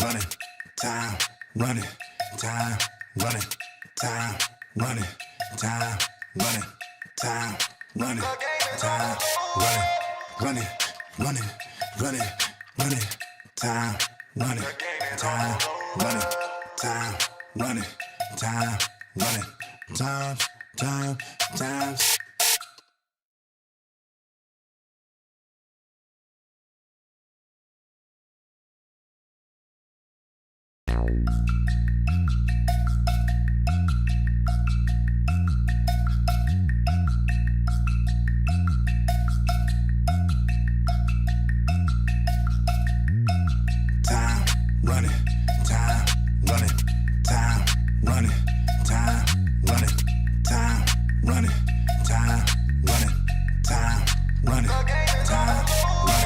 running, time, running, time, running, time, running, time, running, time, running, time, running, running, running, running, time, running, time, running, time, running, time, running, times. Time running, time running, time running, time running, time running, time running, time running, time running.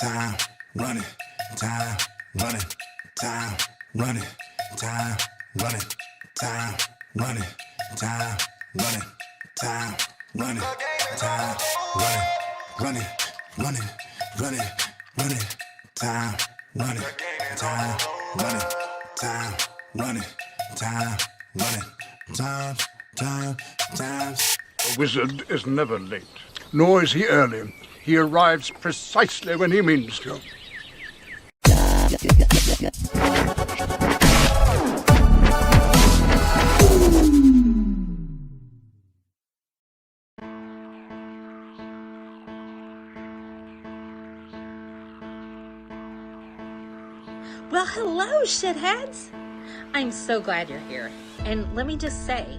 Time running, time running, time running, time running, time running, time running, time running, time running, running, running, running, time running, time running, time running, time running, times. A wizard is never late, nor is he early. He arrives precisely when he means to. Well, hello, shitheads! I'm so glad you're here. And let me just say,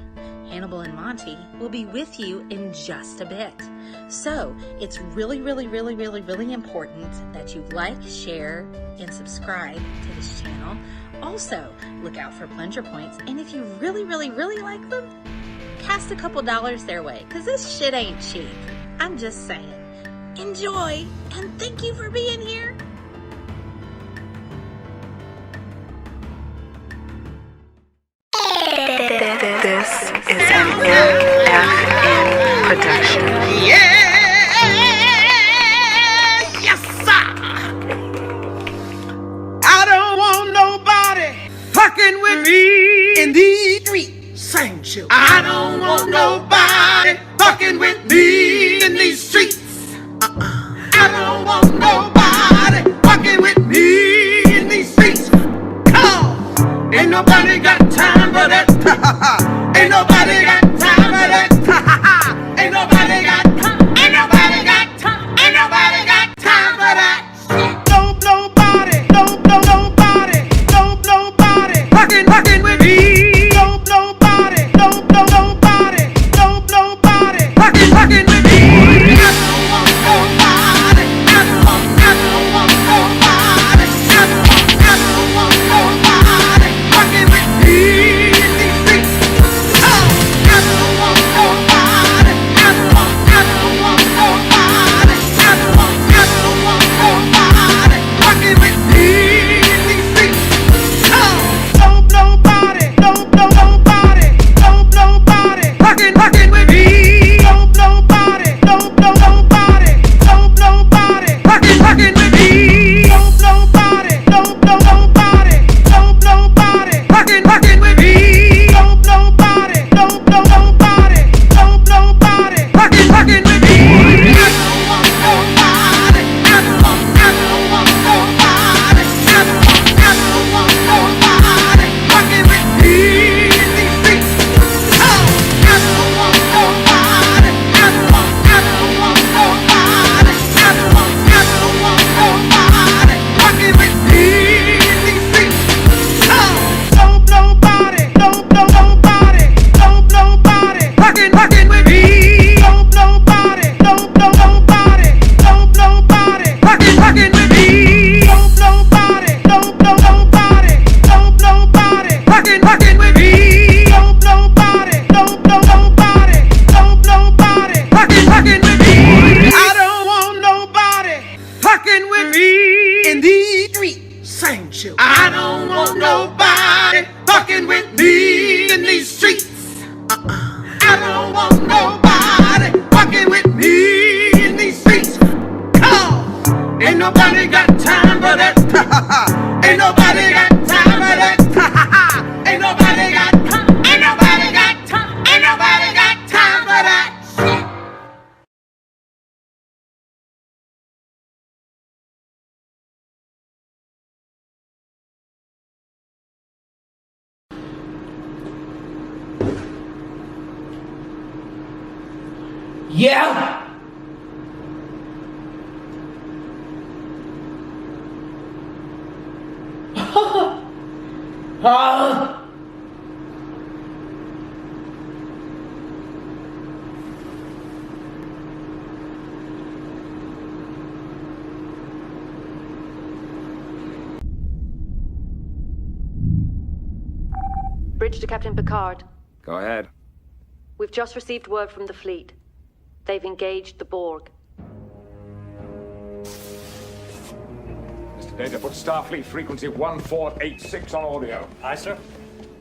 Hannibal and Monty will be with you in just a bit. So it's really important that you like, share, and subscribe to this channel. Also, look out for plunger points. And if you really like them, cast a couple dollars their way, because this shit ain't cheap. I'm just saying. Enjoy, and thank you for being here. This is an MFN production. Yes, sir. I don't want nobody fucking with me in these streets. Same shit. I don't want nobody fucking with me in these streets. I don't want nobody fucking with me in these streets. Come on. Ain't nobody got time for that. Ain't nobody got time for that. fucking with me. I don't want nobody. I don't want nobody. I don't want nobody fucking with me in these streets. Oh, I don't want nobody. I don't want nobody. I don't want nobody fucking with me in these streets. Oh, nobody fucking with me. Nobody fucking with me. Nobody fucking with me. Nobody fucking with me. I don't want nobody. I don't want nobody. I don't want nobody fucking with me in these streets. Oh, I don't want nobody. I don't want nobody. I don't want nobody fucking with me in these streets. Oh, nobody fucking with me. Nobody fucking with me. Nobody fucking with me. Fucking with me. I don't want nobody fucking with me in these streets. Same chill. I don't want nobody fucking with me in these streets. I don't want nobody fucking with me in these streets. Come, ain't nobody got time for that. Ain't nobody got time for that. Ain't nobody got time. Ain't nobody got time. Ain't nobody got time for that. Yeah. Bridge to Captain Picard. Go ahead. We've just received word from the fleet. They've engaged the Borg. Mr. Data, put Starfleet frequency 1486 on audio. Aye, sir.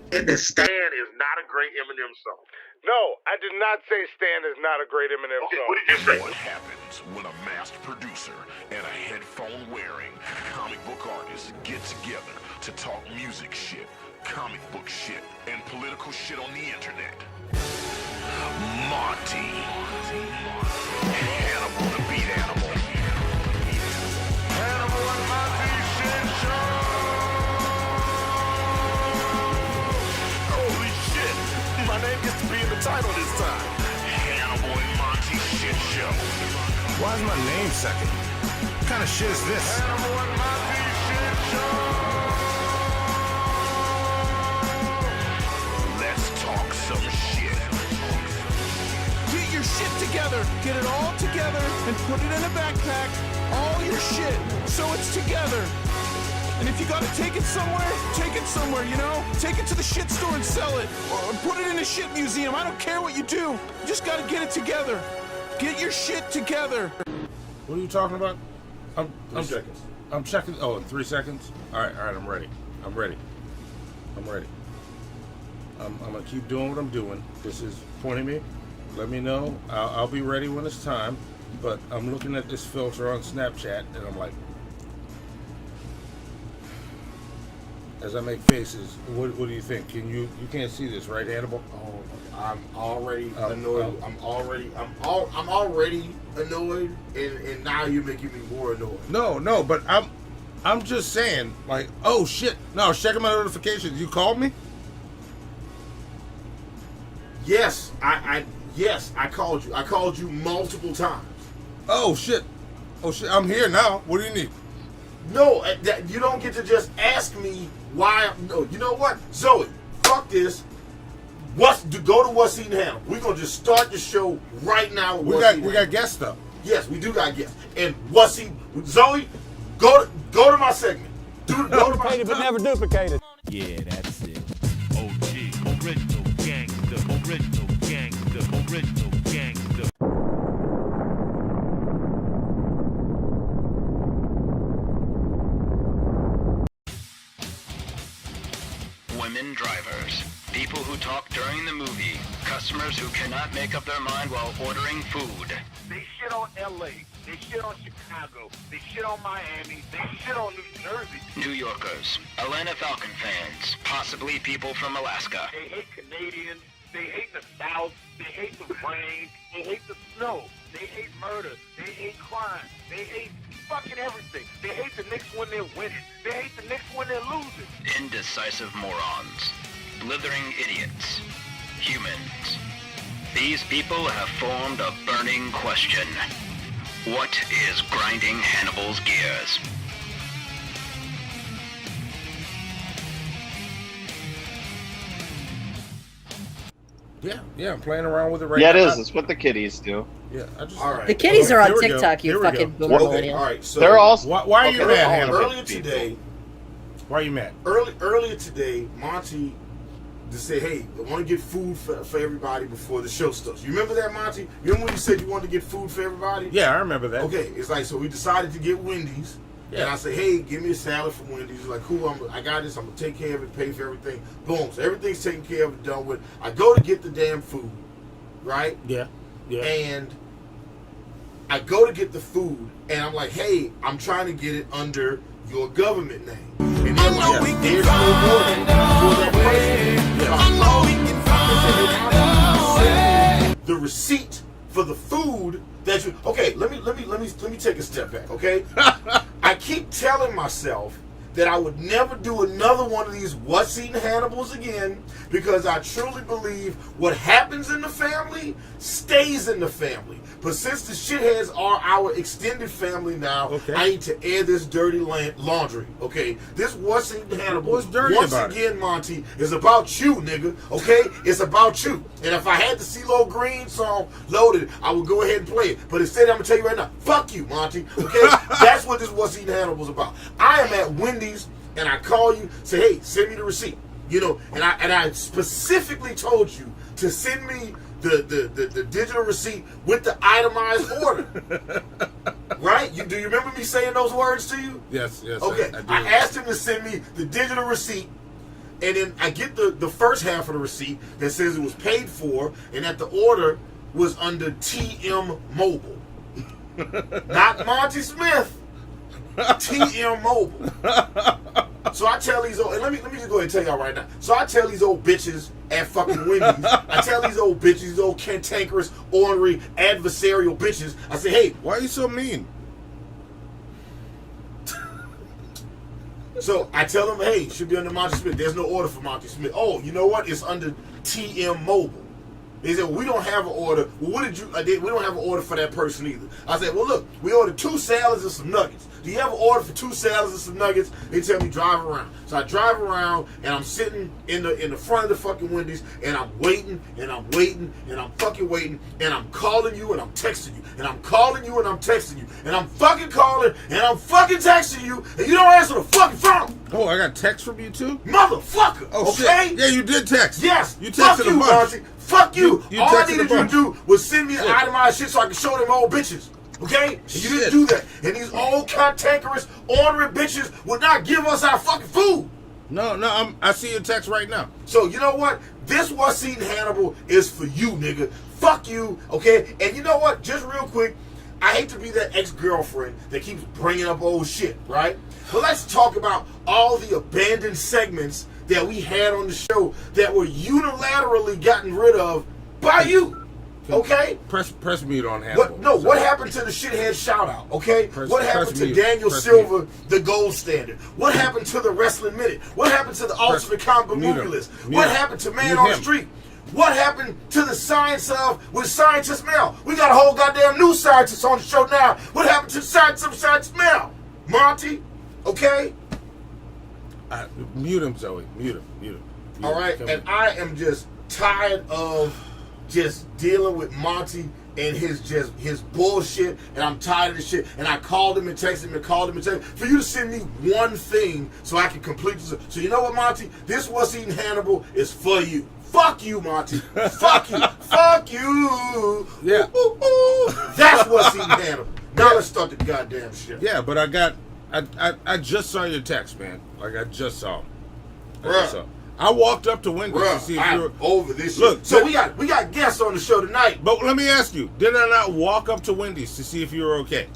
The Stand is not a great Eminem song. No, I did not say Stan is not a great Eminem song. What did you say? What happens when a masked producer and a headphone-wearing comic book artist get together to talk music shit, comic book shit, and political shit on the internet? Monty. Hannibal the Beat Animal. Hannibal and Monty shit show. Holy shit! My name gets to be in the title this time. Hannibal and Monty shit show. Why is my name second? What kind of shit is this? Hannibal and Monty shit show. Let's talk some shit. Get your shit together. Get it all together and put it in a backpack. All your shit, so it's together. And if you gotta take it somewhere, you know? Take it to the shit store and sell it. Or put it in a shit museum. I don't care what you do. You just gotta get it together. Get your shit together. What are you talking about? I'm 3 seconds. I'm checking. Oh, in 3 seconds? All right, I'm ready. I'm ready. I'm gonna keep doing what I'm doing. This is pointing me. Let me know. I'll be ready when it's time. But I'm looking at this filter on Snapchat, and I'm like, as I make faces, what do you think? You can't see this, right, Hannibal? Oh, I'm already annoyed. I'm already annoyed, and now you're making me more annoyed. No, but I'm just saying, like, oh shit. No, I was checking my notifications. You called me? Yes, I called you. I called you multiple times. Oh shit. I'm here now. What do you need? No, you don't get to just ask me why. No, you know what, Zoe? Fuck this. Go to What's Eating Hannibal. We're gonna just start the show right now. With We got guests though. Yes, we do got guests. And What's Eating Zoe, go to my segment. Go to my but never duplicated. Yeah, that's it. OG, original gangster, original gangster, original gangster. Women drivers, people who talk during the movie, customers who cannot make up their mind while ordering food. They shit on LA. They shit on Chicago. They shit on Miami. They shit on New Jersey. New Yorkers, Atlanta Falcon fans, possibly people from Alaska. They hate Canadians. They hate the South. They hate the rain. They hate the snow. They hate murder. They hate crime. They hate fucking everything. They hate the Knicks when they're winning. They hate the Knicks when they're losing. Indecisive morons. Blithering idiots. Humans. These people have formed a burning question. What is grinding Hannibal's gears? Yeah, I'm playing around with it right now. now. Yeah, it is. It's what the kiddies do. Yeah, all right. The kiddies are on TikTok, you fucking boomer millennial. All right, so they're also. Why are you mad, Hannibal? Earlier today. Why are you mad? Earlier today, Monty just said, "Hey, I want to get food for everybody before the show starts." You remember that, Monty? You remember when you said you wanted to get food for everybody? Yeah, I remember that. Okay, it's like, so we decided to get Wendy's. Yeah. And I said, "Hey, give me a salad from Wendy's." He's like, "Cool, I got this. I'm gonna take care of it, pay for everything." Boom. So everything's taken care of and done with. I go to get the damn food, right? Yeah. Yeah. And I go to get the food, and I'm like, "Hey, I'm trying to get it under your government name." And they're like, "There's no order for that person." The receipt for the food that you. Okay, let me take a step back. Okay, I keep telling myself that I would never do another one of these What's Eating Hannibals again, because I truly believe what happens in the family stays in the family. But since the shitheads are our extended family now, okay, I need to air this dirty laundry. Okay, this What's Eating Hannibal, what's dirty once about again, Monty, is about you, nigga. Okay, it's about you. And if I had the CeeLo Green song loaded, I would go ahead and play it. But instead, I'm gonna tell you right now, fuck you, Monty. Okay, that's what this What's Eating Hannibal is about. I am at Wendy's, and I call you, say, "Hey, send me the receipt." You know, and I specifically told you to send me the digital receipt with the itemized order. Right? Do you remember me saying those words to you? Yes. Okay. I asked him to send me the digital receipt, and then I get the first half of the receipt that says it was paid for and that the order was under TM Mobile. Not Monty Smith. TM Mobile. So I tell these old, and let me just go ahead and tell y'all right now. So I tell these old bitches at fucking Wendy's, I tell these old bitches, these old cantankerous, ornery, adversarial bitches, I say, "Hey, why are you so mean?" So I tell them, "Hey, it should be under Monty Smith. There's no order for Monty Smith." "Oh, you know what? It's under TM Mobile." They said, "We don't have an order." "Well, what did you? We don't have an order for that person either." I said, "Well, look, we ordered 2 salads and some nuggets. Do you have an order for 2 salads and some nuggets?" They tell me, "Drive around." So I drive around, and I'm sitting in the front of the fucking Wendy's, and I'm waiting, and I'm waiting, and I'm fucking waiting, and I'm calling you, and I'm texting you, and I'm calling you, and I'm texting you, and I'm fucking calling, and I'm fucking texting you, and you don't answer the fucking phone. Oh, I got text from you too? Motherfucker! Oh, okay? Shit. Yeah, you did text. Yes. You texted Fuck you, a bunch. Monty. Fuck you. All I needed you to do was send me Shit. itemized shit so I could show them old bitches. Okay? And you didn't do that. And these old cantankerous, ornery bitches would not give us our fucking food. No, I see your text right now. So, you know what? This What's Eating Hannibal is for you, nigga. Fuck you, okay? And you know what? Just real quick, I hate to be that ex-girlfriend that keeps bringing up old shit, right? But let's talk about all the abandoned segments that we had on the show that were unilaterally gotten rid of by you. Okay? Press mute on Hannibal. What happened to the shithead shout out? Okay? What happened to mute. Daniel Press Silver, mute. the gold standard? What happened to the Wrestling Minute? What happened to the Ultimate Comic Movie List? What happened to Man on the Street? What happened to the science of with Scientist Mel? We got a whole goddamn new scientist on the show now. What happened to the science of Scientist Mel? Monty? Okay? Mute him, Zoe. Mute him. All right, and I am just tired of just dealing with Monty and his bullshit, and I'm tired of this shit. And I called him and texted him and called him and texted him for you to send me one thing so I can complete this. So you know what, Monty? This What's Eating Hannibal is for you. Fuck you, Monty. Fuck you. Fuck you. Yeah. Ooh, ooh, ooh. That's What's Eating Hannibal. Now let's start the goddamn shit. Yeah, but I just saw your text, man. Like I just saw him. I walked up to Wendy to see if you were over this shit. Look, so we got guests on the show tonight. But let me ask you, did I not walk up to Wendy's to see if you were okay?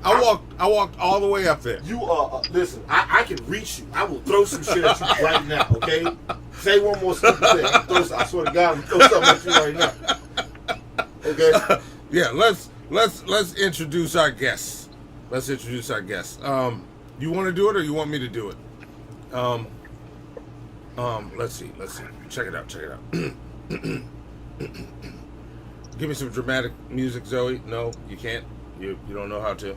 I walked all the way up there. You listen, I can reach you. I will throw some shit at you right now, okay? Say one more stupid thing. I swear to God, I'm gonna throw something at you right now. Okay? Yeah, let's introduce our guests. Let's introduce our guests. You want to do it or you want me to do it? Let's see. Check it out. Give me some dramatic music, Zoe. No, you can't. You don't know how to.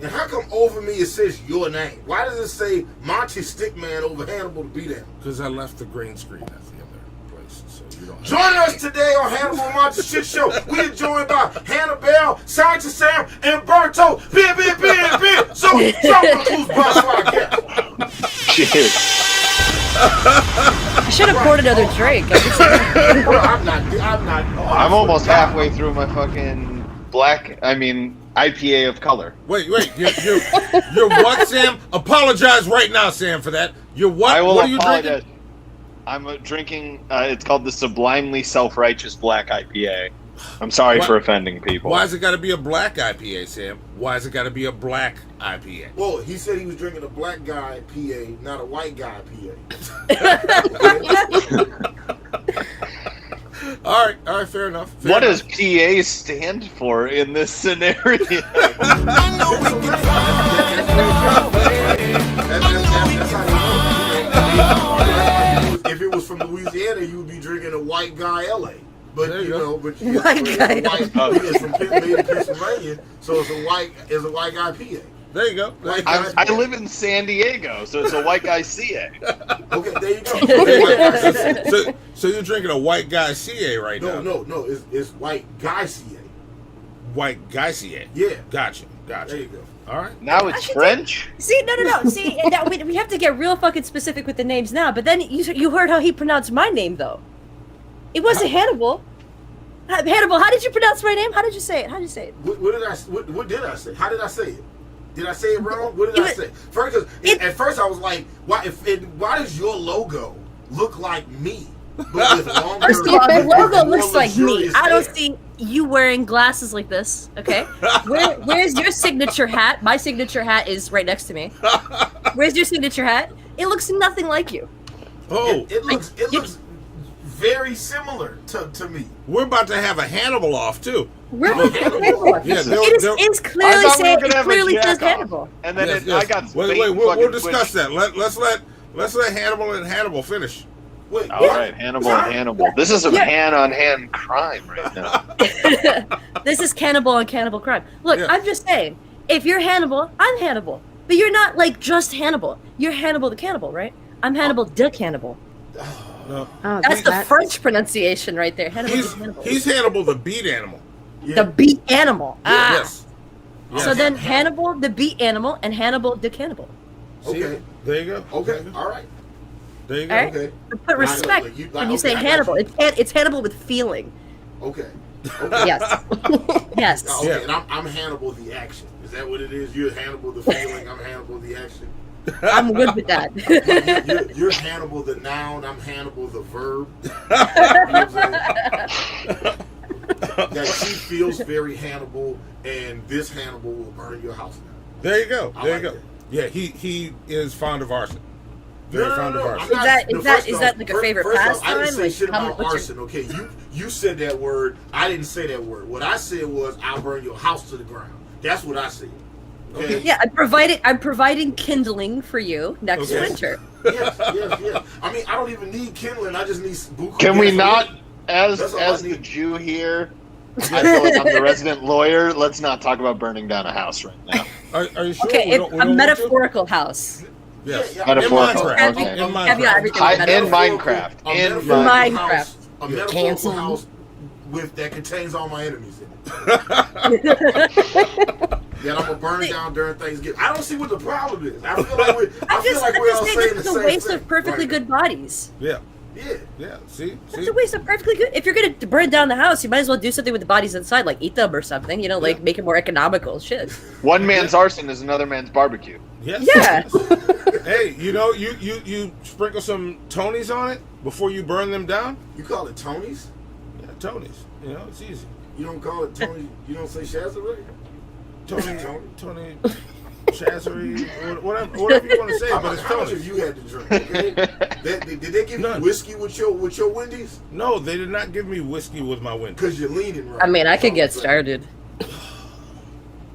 And how come over me it says your name? Why does it say Monty Stickman over Hannibal the Beat Him? Because I left the green screen at the other place, so you don't. Join us today on Hannibal and Monty Shit Show. We are joined by Hannibal, Scientist Sam, and Berto. Beer. So who's boss our guest? Cheers. I should have poured another drink. I'm almost halfway through my fucking IPA of color. Wait, you're what, Sam? Apologize right now, Sam, for that. You're what? I will what are you apologize. drinking? I'm drinking, it's called the Sublimely Self-Righteous Black IPA. I'm sorry for offending people. Why has it got to be a black IPA, Sam? Why has it got to be a black IPA? Well, he said he was drinking a black guy IPA, not a white guy IPA. All right, fair enough. What does PA stand for in this scenario? If it was from Louisiana, you would be drinking a white guy LA. But white guy. It's from Pennsylvania, so it's a white guy PA. There you go. I live in San Diego, so it's a white guy CA. Okay, there you go. So you're drinking a white guy CA right now? No. It's white guy CA. White guy CA. Yeah. Gotcha. There you go. All right. Now it's French. See, no. See, we have to get real fucking specific with the names now. But then you heard how he pronounced my name, though. It wasn't Hannibal. Hannibal, how did you pronounce my name? How did you say it? What did I say? How did I say it? Did I say it wrong? What did I say? At first I was like, why does your logo look like me? But with longer, First of all, the logo looks like me. luxurious I don't hair. see you wearing glasses like this, okay? Where's your signature hat? My signature hat is right next to me. Where's your signature hat? It looks nothing like you. Oh. It looks very similar to me. We're about to have a Hannibal off, too. We're it's clearly saying it clearly says Hannibal. And then I got wait. We'll discuss that. Let's let Hannibal and Hannibal finish. Wait, all right, Hannibal and Hannibal. This is a hand-on-hand crime right now. This is cannibal on cannibal crime. Look, I'm just saying, if you're Hannibal, I'm Hannibal. But you're not like just Hannibal. You're Hannibal the Cannibal, right? I'm Hannibal the Cannibal. No. That's the French pronunciation right there. Hannibal the Cannibal. He's Hannibal the beat animal. The beat animal. Yes. So then Hannibal the beat animal and Hannibal the Cannibal. Okay. There you go. Okay. All right. There you go. All right? Okay. Put respect when you say Hannibal. It's Hannibal with feeling. Okay. Yes. Yes. Okay, and I'm Hannibal the action. Is that what it is? You're Hannibal the feeling, I'm Hannibal the action. I'm good with that. You're Hannibal the noun, I'm Hannibal the verb. You know what I'm saying? That she feels very Hannibal, and this Hannibal will burn your house down. There you go. There you go. Yeah, he is fond of arson. Very fond of arson. Is that like a favorite pastime? I didn't say shit about arson, okay? You said that word. I didn't say that word. What I said was, I'll burn your house to the ground. That's what I said. Okay? Yeah, I'm providing kindling for you next winter. Yes. I mean, I don't even need kindling. I just need buku. Can we not, as the Jew here, I feel like I'm the resident lawyer, let's not talk about burning down a house right now. Are you sure? Okay, a metaphorical house. Yes. Yeah, Metaphorical. Minecraft. Okay. In Caveat, everything is In metaphorical. Minecraft. In metaphorical Minecraft. house- A metaphorical Cancel. house that contains all my enemies in it. That I'm gonna burn down during Thanksgiving. I don't see what the problem is. I feel like we're all saying saying this the is a same waste thing. of perfectly good bodies. Yeah. Yeah. Yeah. See? That's a waste of perfectly good. If you're gonna burn down the house, you might as well do something with the bodies inside, like eat them or something. You know, like make it more economical. Shit. One man's arson is another man's barbecue. Yes. Yeah. Hey, you know, you sprinkle some Tonys on it before you burn them down. You call it Tony's? Yeah, Tonys. You know, it's easy. You don't call it Tony. You don't say Shazza? Tony, Chazzery, whatever you want to say, but it's How much Tony. have you had to drink? Okay? Did they give you whiskey with your Wendy's? No, they did not give me whiskey with my Wendy's. Because you're leaning right. I mean, I could get started.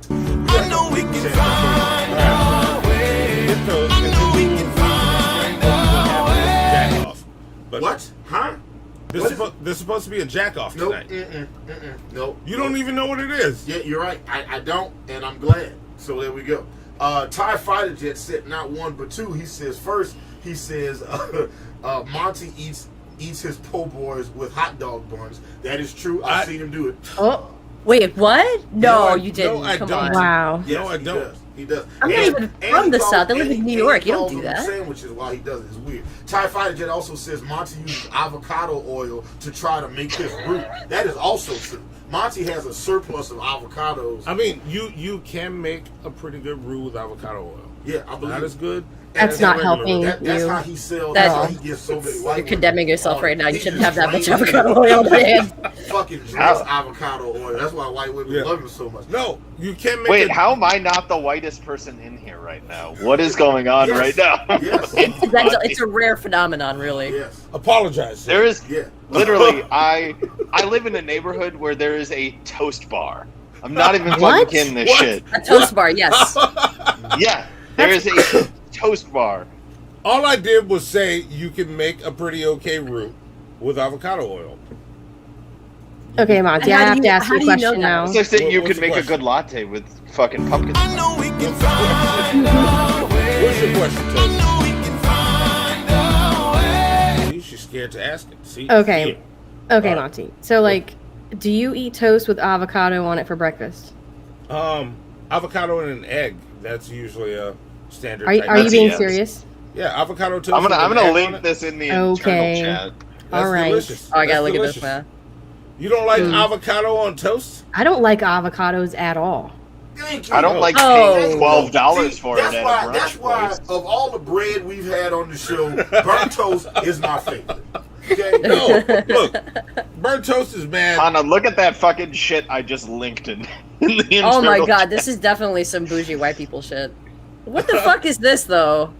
I know we can find a way. I know we can find a way. Jack off. But What? Huh? there's supposed to be a jack off Nope. tonight. Nope. You don't even know what it is. Yeah, you're right. I don't, and I'm glad. So there we go. TIE Fighter Jet said not one but two. He says first, Monty eats his po' boys with hot dog buns. That is true. I've seen him do it. Oh, wait, what? No, you didn't. No, I Come don't. on. Wow. Yes, No, I don't. He does. I'm not even from the South. I live in New York. You don't do that. Sandwiches while he does it. It's weird. TIE Fighter Jet also says Monty uses avocado oil to try to make his roux. That is also true. Monty has a surplus of avocados. I mean, you can make a pretty good roux with avocado oil. Yeah, I believe Not as good. That's as not regular helping roux. That's you. how he sells. That's- That's how he gets so many white You're condemning women. yourself right now. You He shouldn't just have that much drinks avocado oil on your hands. Fucking drinks avocado oil. That's why white women love him so much. No, you can't make Wait, it. how am I not the whitest person in here right now? What is going on right now? It's a rare phenomenon, really. Yes. Apologize. There is Yeah. literally I live in a neighborhood where there is a toast bar. I'm not even What? fucking kidding this What? shit. A toast bar, yes. Yeah, there is a toast bar. All I did was say you can make a pretty okay roux with avocado oil. Okay, Monty, I have to ask you a question now. It's like saying you What's could the make a question? good latte with fucking pumpkin. I know we can find a way. What's your question, I know we can find a way. She's scared to ask it. See? Okay. Okay, Alright. Monty. So, like, do you eat toast with avocado on it for breakfast? Avocado and an egg. That's usually a standard. Are you type. being yes. serious? Yeah, avocado toast. I'm with gonna an egg on link it. this in the Okay. internal chat. That's All right. delicious. Oh, I gotta That's look at this, delicious. man. You don't like avocado on toast? I don't like avocados at all. Thank you. I don't like Oh. paying $12 for it That's at why, a brunch that's why, place. of all the bread we've had on the show, burnt toast is my favorite. Okay? No, look, burnt toast is bad. Anna, look at that fucking shit I just linked in the internal Oh my god, chat. this is definitely some bougie white people shit. What the fuck is this, though?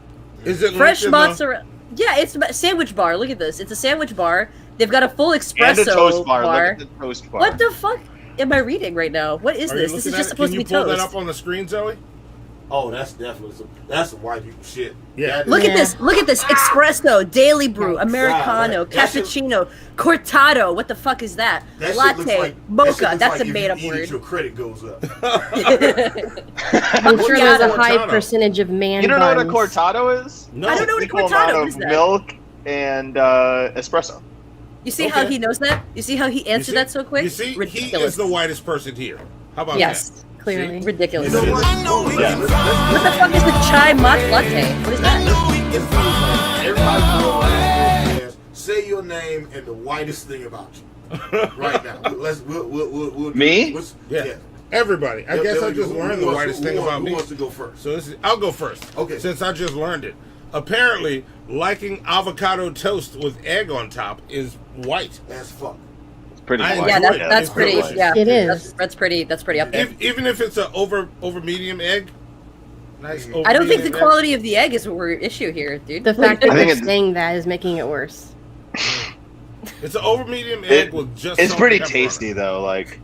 Is it Fresh linked in the- mozzarella. Yeah, it's a sandwich bar. Look at this. It's a sandwich bar. They've got a full And espresso a toast bar. Look at the toast bar. What the fuck am I reading right now? What is Are you this? This is looking just at it? supposed to Can be you pull toast. that up on the screen, Zoe? Oh, that's definitely some white people shit. Yeah. That Look is- at this. Look at this. Espresso, daily brew, Americano, that shit- cappuccino, cortado. What the fuck is that? That shit Latte, looks like, mocha. that shit looks That's like a made up if you eat it, word. your credit goes up. I'm sure there's a high Cortado? percentage of man You don't know what a buns. cortado is? No. I don't know what a Equal cortado amount is. of That. milk and espresso. You see how Okay. he knows that? You see how he You answered see- that so quick? You see, he Ridiculous. is the whitest person here. How about Yes. that? Clearly. See? Ridiculous. You know what? I know we can Let's- find What the fuck is the chai matcha latte? What is that? Everybody go on the podcast, say your name and the whitest thing about you. Right now. We'll Me? Yeah. Everybody. I guess I just learned the whitest thing about Who me. wants to go first? So I'll go first. Okay. Since I just learned it. Apparently, liking avocado toast with egg on top is white. As fuck. It's pretty I white. Yeah, enjoy it. that's It's pretty. delicious. Yeah, It is. That's pretty up there. Even if it's a over medium egg, nice. Over I don't think the medium quality of the egg is what we're issue here, dude. The fact that I think they're it's- saying that is making it worse. egg. It's an over medium egg with just. It's salt pretty and pepper on it. tasty though. Like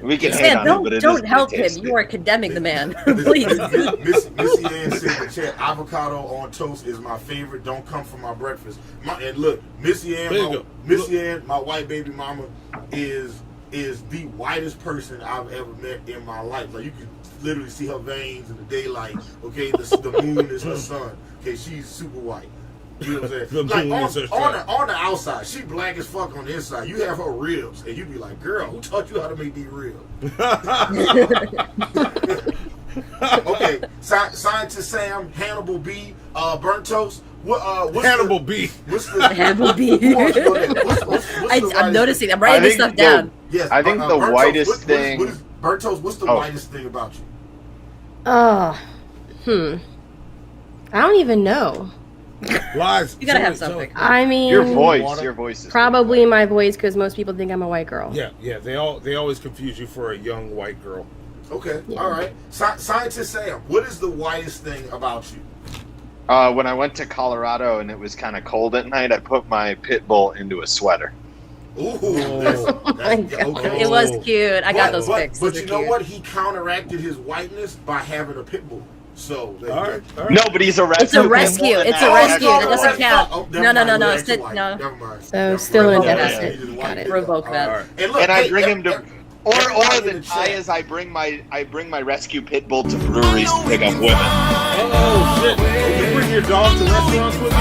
we can hate Sam, on it, but it is don't pretty help him. tasty. You are condemning the man. Please. Missy Ann said in the chat, avocado on toast is my favorite. Don't come for my breakfast. And look, Missy Ann, my white baby mama, is the whitest person I've ever met in my life. Like you can literally see her veins in the daylight. Okay, the moon is her sun. Okay, she's super white. You know what I'm saying? Like on the outside, she black as fuck on the inside. You have her ribs, and you be like, "Girl, who taught you how to make these ribs?" Okay, Scientist Sam, Hannibal B, Burnt Toast. What's Hannibal B. What's the Hannibal B. I'm noticing. I'm writing this stuff down. Yes, I think the whitest thing. Burnt Toast, what's the whitest thing about you? I don't even know. Lies. You gotta have something. I mean, your voice is probably my voice, because most people think I'm a white girl. Yeah. They always confuse you for a young white girl. Okay, all right. Scientist Sam, what is the whitest thing about you? When I went to Colorado and it was kind of cold at night, I put my pit bull into a sweater. Ooh, that's okay. It was cute. I got those pics. But you know what? He counteracted his whiteness by having a pit bull. So all right. No, but he's a rescue. It's a rescue. It's a rescue. It doesn't count. No. Never No. mind. Still an deficit. Got it. Revoke that. And I bring him to. Or the tie is I bring my rescue pit bull to breweries to pick up women. Oh shit! You bring your dog to restaurants with you?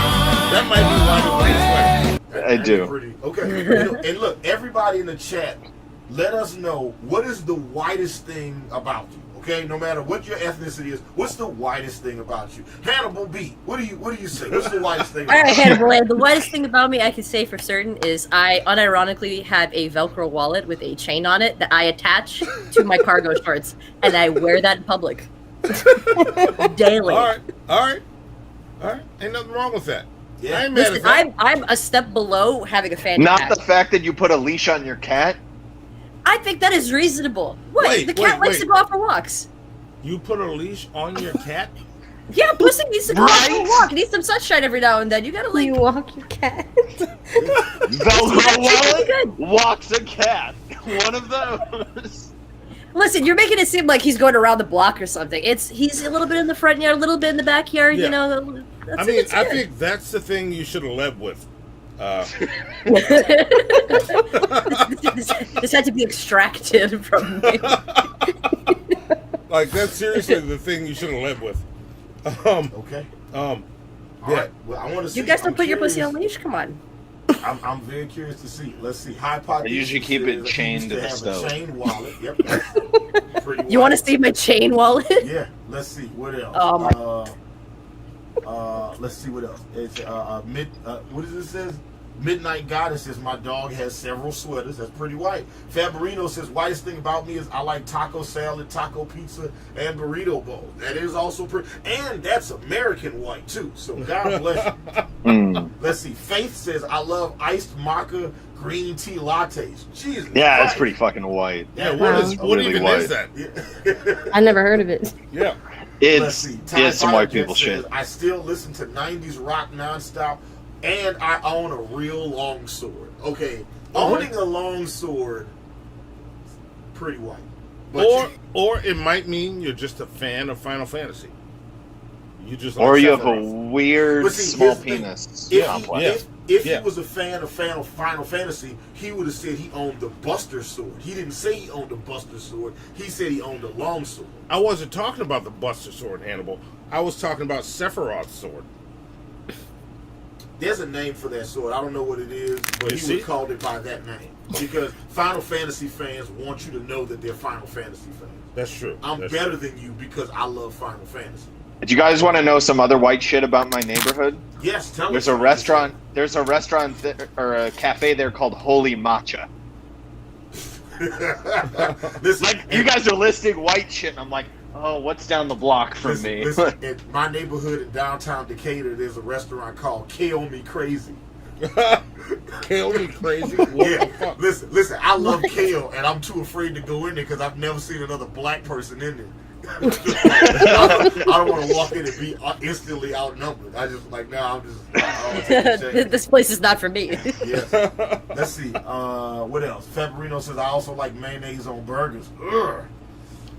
That might be why. I do. Okay. And look, everybody in the chat, let us know what is the whitest thing about you. Okay, no matter what your ethnicity is, what's the whitest thing about you? Hannibal B, what do you say? What's the whitest thing? All right, Hannibal. The whitest thing about me, I can say for certain, is I unironically have a Velcro wallet with a chain on it that I attach to my cargo shorts, and I wear that in public daily. All right. Ain't nothing wrong with that. Yeah. I ain't mad at Listen, that. I'm a step below having a fanny Not pack. the fact that you put a leash on your cat. I think that is reasonable. What? Wait, the cat likes to go out for walks. You put a leash on your cat? Yeah, Pussy needs to go out for a walk. He needs some sunshine every now and then. You gotta like. You walk your cat. Velcro wallet walks a cat. One of those. Listen, you're making it seem like he's going around the block or something. He's a little bit in the front yard, a little bit in the backyard. Yeah. You know. I mean, I think that's the thing you should have led with. This had to be extracted from me. Like, that's seriously the thing you should have led with. Okay. Yeah. Right. Well, I want to see. You guys don't put your pussy on leash. Come on. I'm very curious to see. Let's see. High Pot. I usually keep it chained to the stove. A chain wallet. Yep. That's pretty You want to see my chain wallet? Yeah. Let's see. What else? Let's see what else. It's what does it say? Midnight Goddess says my dog has several sweaters. That's pretty white. Fabrino says whitest thing about me is I like taco salad, taco pizza, and burrito bowl. That is also pretty, and that's American white too. So God bless you. Let's see. Faith says I love iced maca green tea lattes. Jesus. Yeah, Christ. it's pretty fucking white. Yeah, what really even white. is that? I never heard of it. Yeah. Let's see. It's some white Jet people says, shit. I still listen to 90s rock nonstop, and I own a real long sword. Okay, owning a long sword, pretty white. But Or it might mean you're just a fan of Final Fantasy. You just Or like you have Sephiroth. a weird But see, small here's the thing. penis. If he was a fan of Final Fantasy, he would have said he owned the Buster Sword. He didn't say he owned the Buster Sword. He said he owned a long sword. I wasn't talking about the Buster Sword, Hannibal. I was talking about Sephiroth's sword. There's a name for that sword. I don't know what it is, but he would have called it by that name. Because Final Fantasy fans want you to know that they're Final Fantasy fans. That's true. I'm That's better true. than you because I love Final Fantasy. Do you guys want to know some other white shit about my neighborhood? Yes, tell There's us. a restaurant. There's a restaurant or a cafe there called Holy Matcha. Listen, You guys are listing white shit, and I'm like, oh, what's down the block from me? Listen, in my neighborhood in downtown Decatur, there's a restaurant called Kill Me Crazy. Kill Me Crazy? Yeah, listen, I love kale, and I'm too afraid to go in there because I've never seen another black person in there. I don't want to walk in and be instantly outnumbered. I just like, nah, I'm just. I don't take a chance. This place is not for me. Yes. Let's see. What else? Fabrino says I also like mayonnaise on burgers. Ugh.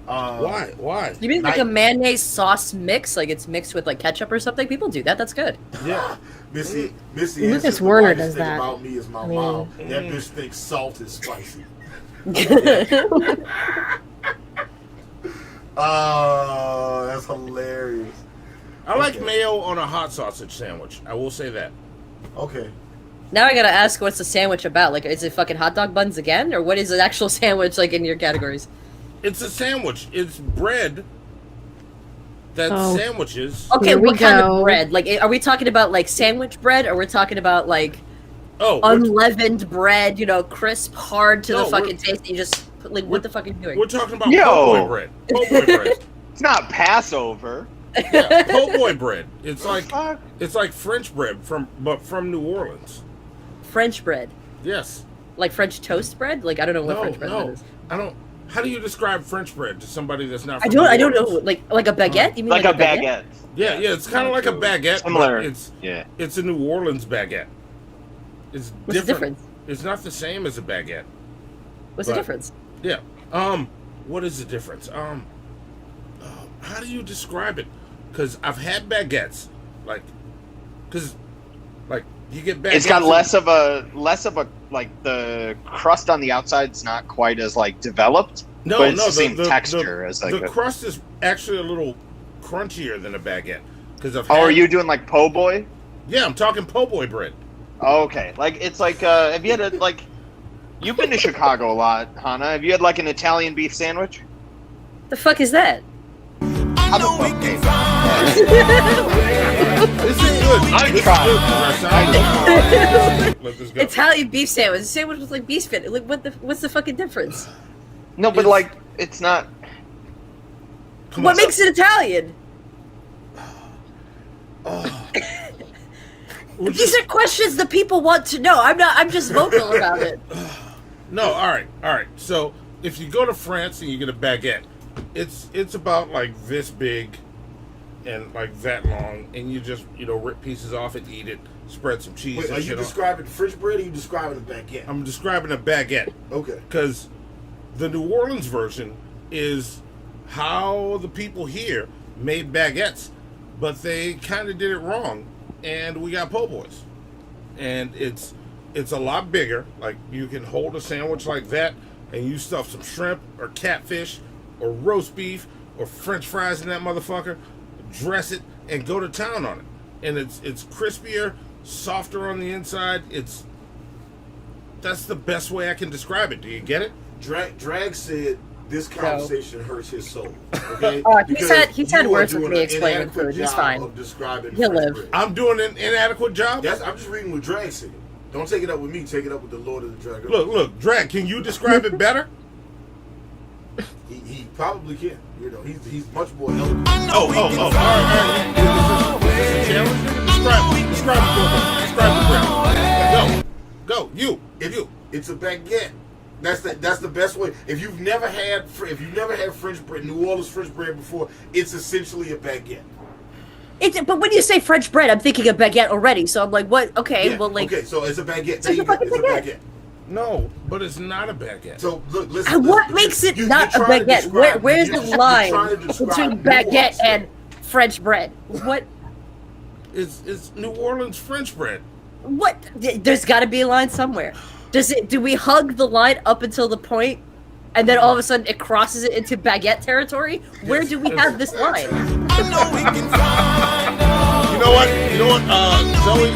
Why? You mean like a mayonnaise sauce mix? Like it's mixed with like ketchup or something? People do that. That's good. Yeah. Missy Lucas Werner does thing that. about me is my mom. That bitch thinks salt is spicy. Oh, that's hilarious. I like mayo on a hot sausage sandwich. I will say that. Okay. Now I gotta ask, what's the sandwich about? Like, is it fucking hot dog buns again, or what is an actual sandwich like in your categories? It's a sandwich. It's bread that sandwiches. Okay, what kind of bread? Like, are we talking about like sandwich bread, or we're talking about like unleavened bread? You know, crisp, hard to the fucking taste. And you just like, what the fuck are you doing? We're talking about po' boy bread. Po' boy bread. It's not Passover. Yeah, po' boy bread. It's like French bread from New Orleans. French bread. Yes. Like French toast bread? Like, I don't know what French bread that is. I don't. How do you describe French bread to somebody that's not? I don't know. Like a baguette? You mean like a baguette? Yeah, it's kind of like a baguette. Similar. It's a New Orleans baguette. It's different. What's the difference? It's not the same as a baguette. What's the difference? Yeah. What is the difference? How do you describe it? Because I've had baguettes, like you get baguettes. It's got less of a like the crust on the outside's not quite as like developed. No, but it's the same texture as like the crust is actually a little crunchier than a baguette. Because are you doing like po' boy? Yeah, I'm talking po' boy bread. Oh, okay, like it's like have you had you've been to Chicago a lot, Hannah? Have you had like an Italian beef sandwich? The fuck is that? How the fuck? This is good. Let this go. Italian beef sandwich. Sandwich with like beef spin. Like, what's the fucking difference? No, but like it's not. What makes it Italian? These are questions that people want to know. I'm just vocal about it. No, all right. So if you go to France and you get a baguette, it's about like this big and like that long, and you just rip pieces off and eat it. Spread some cheese. Wait, are you describing French bread or are you describing a baguette? I'm describing a baguette. Okay. Because the New Orleans version is how the people here made baguettes, but they kind of did it wrong, and we got po' boys, and it's a lot bigger. Like you can hold a sandwich like that, and you stuff some shrimp or catfish or roast beef or French fries in that motherfucker, dress it, and go to town on it. And it's crispier, softer on the inside. That's the best way I can describe it. Do you get it? Drag said this conversation hurts his soul. Okay, he's had words with me explaining food. He's fine. He'll live. I'm doing an inadequate job. I'm just reading what Drag said. Don't take it up with me. Take it up with the Lord of the Dragon. Look, Drag. Can you describe it better? He probably can. He's much more eloquent. All right. Describe it. Go. You. It's a baguette. That's the best way. If you've never had French bread, New Orleans French bread before, it's essentially a baguette. But when you say French bread, I'm thinking of baguette already. So I'm like, what? Okay, yeah, well, like. Okay, so it's a baguette. It's a baguette. No, but it's not a baguette. So look, listen. And what makes it not a baguette? Where's the line between baguette and French bread? What? It's New Orleans French bread. What? There's got to be a line somewhere. Do we hug the line up until the point, and then all of a sudden it crosses it into baguette territory? Where do we have this line? You know what? Zoe.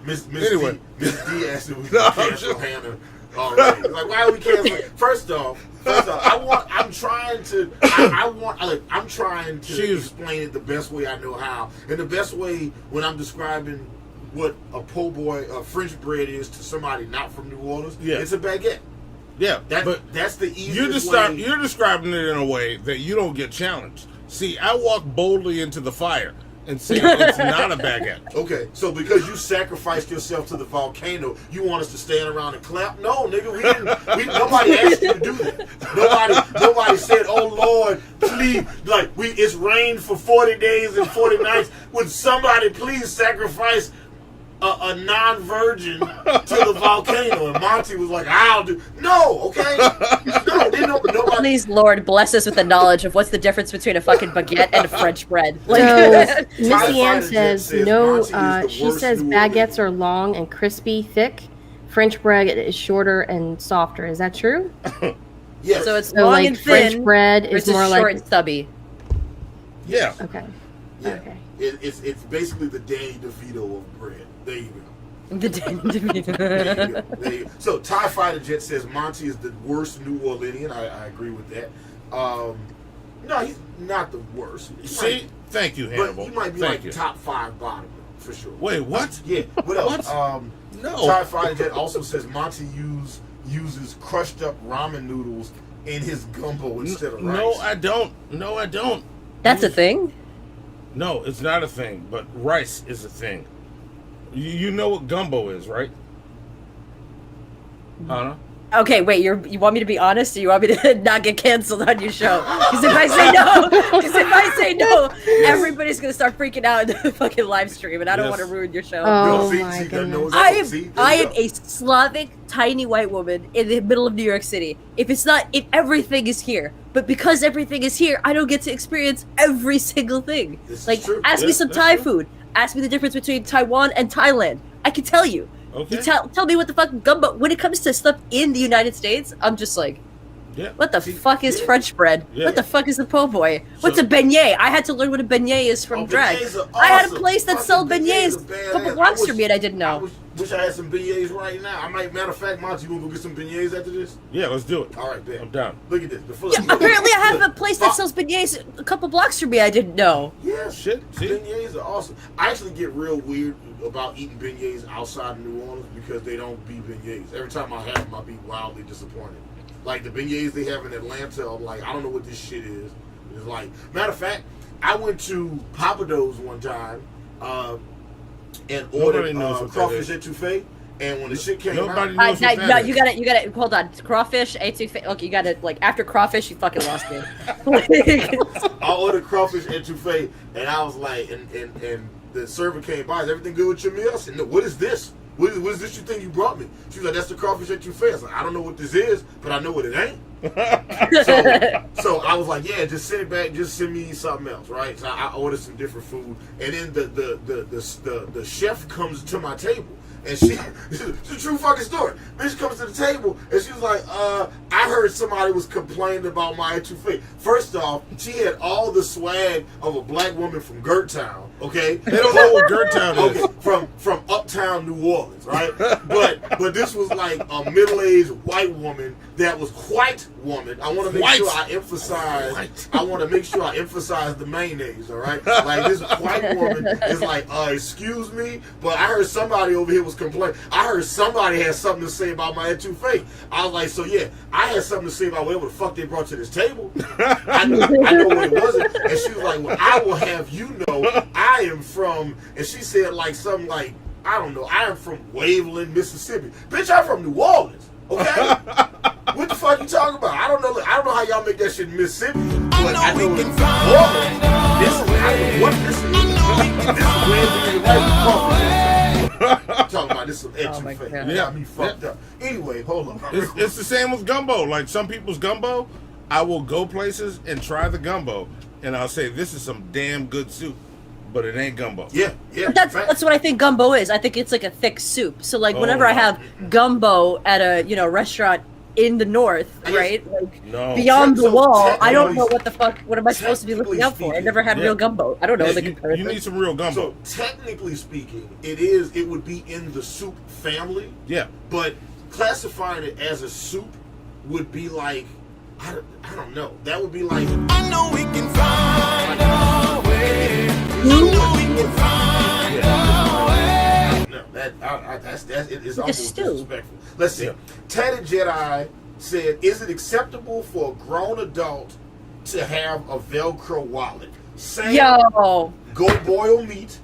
Miss anyway, Miss D asked if we could cancel Hannah already. Like, why are we canceling? First off, I'm trying to explain it the best way I know how, and the best way when I'm describing what a po' boy, French bread is to somebody not from New Orleans. Yeah, it's a baguette. Yeah, but that's the easiest way. You're describing it in a way that you don't get challenged. See, I walk boldly into the fire and say it's not a baguette. Okay, so because you sacrificed yourself to the volcano, you want us to stand around and clap? No, nigga, we didn't. Nobody asked you to do that. Nobody said, "Oh Lord, please." Like it's rained for 40 days and 40 nights. Would somebody please sacrifice a non-virgin to the volcano? And Monty was like, "I'll do." No, okay. Nobody. Please, Lord, bless us with the knowledge of what's the difference between a fucking baguette and a French bread. Like, so, Missy Ann says no. She says baguettes are long and crispy, thick. French bread is shorter and softer. Is that true? Yes. So it's So long like and thin. French bread is versus more short like and stubby. Yeah. okay. Yeah. Okay. It's basically the Danny DeVito of bread. There you go. The Danny DeVito. There you go. There you go. So TIE Fighter Jet says Monty is the worst New Orleanian. I agree with that. No, he's not the worst. See, thank you, Hannibal. But he might be Thank like top 5 bottom for sure. Wait, what? Yeah. What else? What? No. TIE Fighter Jet also says Monty uses crushed up ramen noodles in his gumbo instead of rice. No, I don't. No, I don't. That's a thing? No, it's not a thing, but rice is a thing. You know what gumbo is, right? Hannah? Okay, wait, you want me to be honest, or you want me to not get canceled on your show? Because if I say no, everybody's gonna start freaking out in the fucking live stream, and I don't want to ruin your show. Oh my goodness. I am a Slavic, tiny white woman in the middle of New York City. If everything is here, but because everything is here, I don't get to experience every single thing. Like, ask me some Thai food. Ask me the difference between Taiwan and Thailand. I can tell you. Okay. You tell me what the fuck gumbo. When it comes to stuff in the United States, I'm just like, what the fuck is French bread? Yeah. What the fuck is a po' boy? What's a beignet? I had to learn what a beignet is from drag. I had a place that sold beignets a couple blocks from me, and I didn't know. Wish I had some beignets right now. Matter of fact, Monty, you want to go get some beignets after this? Yeah, let's do it. All right, Ben. I'm down. Look at this. Apparently, I have a place that sells beignets a couple blocks from me. I didn't know. Yeah, shit. See? Beignets are awesome. I actually get real weird about eating beignets outside of New Orleans because they don't be beignets. Every time I have them, I be wildly disappointed. Like the beignets they have in Atlanta, I'm like, I don't know what this shit is. It's like, matter of fact, I went to Papado's one time and ordered crawfish etouffee. And when the shit came out, you gotta hold on. Crawfish, etouffee. Okay, you gotta after crawfish, you fucking lost me. I ordered crawfish etouffee, and I was like, and the server came by. Is everything good with your meal? I said, no. What is this? What is this you think you brought me? She was like, that's the crawfish etouffee. I was like, I don't know what this is, but I know what it ain't. so I was like, yeah, just send it back. Just send me something else, right? So I ordered some different food, and then the chef comes to my table. And it's a true fucking story. Bitch comes to the table and she was like, I heard somebody was complaining about my etouffee. First off, she had all the swag of a black woman from Gertown, okay? They don't know what Gertown is. Okay, from uptown New Orleans, right? But this was like a middle-aged white woman that was white woman. I want to make sure I emphasize the mayonnaise, all right? Like this white woman is like, excuse me, but I heard somebody over here was complaining. I heard somebody had something to say about my etouffee. I was like, so yeah, I had something to say about whatever the fuck they brought to this table. I know what it wasn't. And she was like, well, I will have you know, I am from, and she said like something like, I don't know, I am from Waveland, Mississippi. Bitch, I'm from New Orleans, okay? What the fuck you talking about? I don't know how y'all make that shit in Mississippi, but I know it's New Orleans. This is where the white talking about this some etouffee. Got me fucked up. Anyway, hold on. It's the same with gumbo. Like some people's gumbo, I will go places and try the gumbo, and I'll say this is some damn good soup, but it ain't gumbo. Yeah. That's what I think gumbo is. I think it's like a thick soup. So like whenever I have gumbo at a restaurant in the north, right? Like beyond the wall, I don't know what am I supposed to be looking out for? I never had real gumbo. I don't know the comparison. You need some real gumbo. So technically speaking, it would be in the soup family. Yeah. But classifying it as a soup would be like I don't know. That would be like I know we can find a way. It's almost disrespectful. Let's see. Tatted Jedi said, is it acceptable for a grown adult to have a Velcro wallet? Go boil meat.